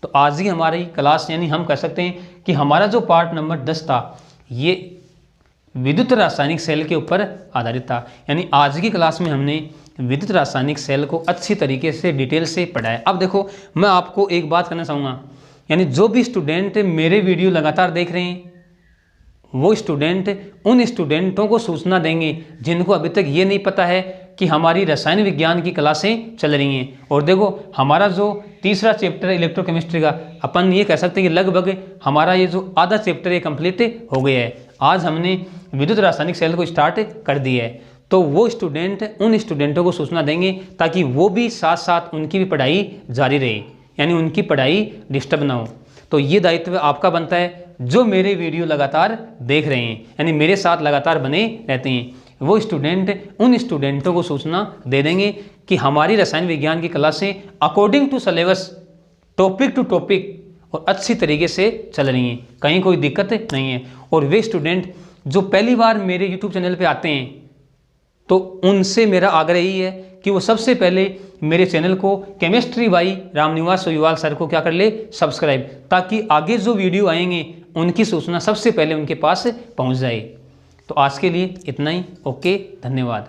तो आज की हमारी क्लास यानी हम कह सकते हैं कि हमारा जो पार्ट नंबर 10 था ये विद्युत रासायनिक सेल के ऊपर आधारित था। यानी आज की क्लास में हमने विद्युत रासायनिक सेल को अच्छी तरीके से डिटेल से पढ़ा है। अब देखो मैं आपको एक बात करना चाहूँगा, यानी जो भी स्टूडेंट मेरे वीडियो लगातार देख रहे हैं वो स्टूडेंट उन स्टूडेंटों को सूचना देंगे जिनको अभी तक ये नहीं पता है कि हमारी रसायन विज्ञान की क्लासें चल रही हैं। और देखो हमारा जो तीसरा चैप्टर है इलेक्ट्रोकेमिस्ट्री का, अपन ये कह सकते हैं कि लगभग हमारा ये जो आधा चैप्टर ये कंप्लीट हो गया है। आज हमने विद्युत रासायनिक सेल को स्टार्ट कर दिया है, तो वो स्टूडेंट उन स्टूडेंटों को सूचना देंगे ताकि वो भी साथ साथ उनकी भी पढ़ाई जारी रहे, यानी उनकी पढ़ाई डिस्टर्ब ना हो। तो ये दायित्व आपका बनता है जो मेरे वीडियो लगातार देख रहे हैं, यानी मेरे साथ लगातार बने रहते हैं। वो स्टूडेंट उन स्टूडेंटों को सूचना दे देंगे कि हमारी रसायन विज्ञान की क्लासें according to syllabus, topic to topic और अच्छी तरीके से चल रही हैं, कहीं कोई दिक्कत नहीं है। और वे स्टूडेंट जो पहली बार मेरे यूट्यूब चैनल पे आते हैं तो उनसे मेरा आग्रह यही है कि वो सबसे पहले मेरे चैनल को chemistry by Ramniwas Soiwal sir को क्या कर ले, सब्सक्राइब, ताकि आगे जो वीडियो आएंगे उनकी सूचना सबसे पहले उनके पास पहुंच जाए। तो आज के लिए इतना ही। ओके, धन्यवाद।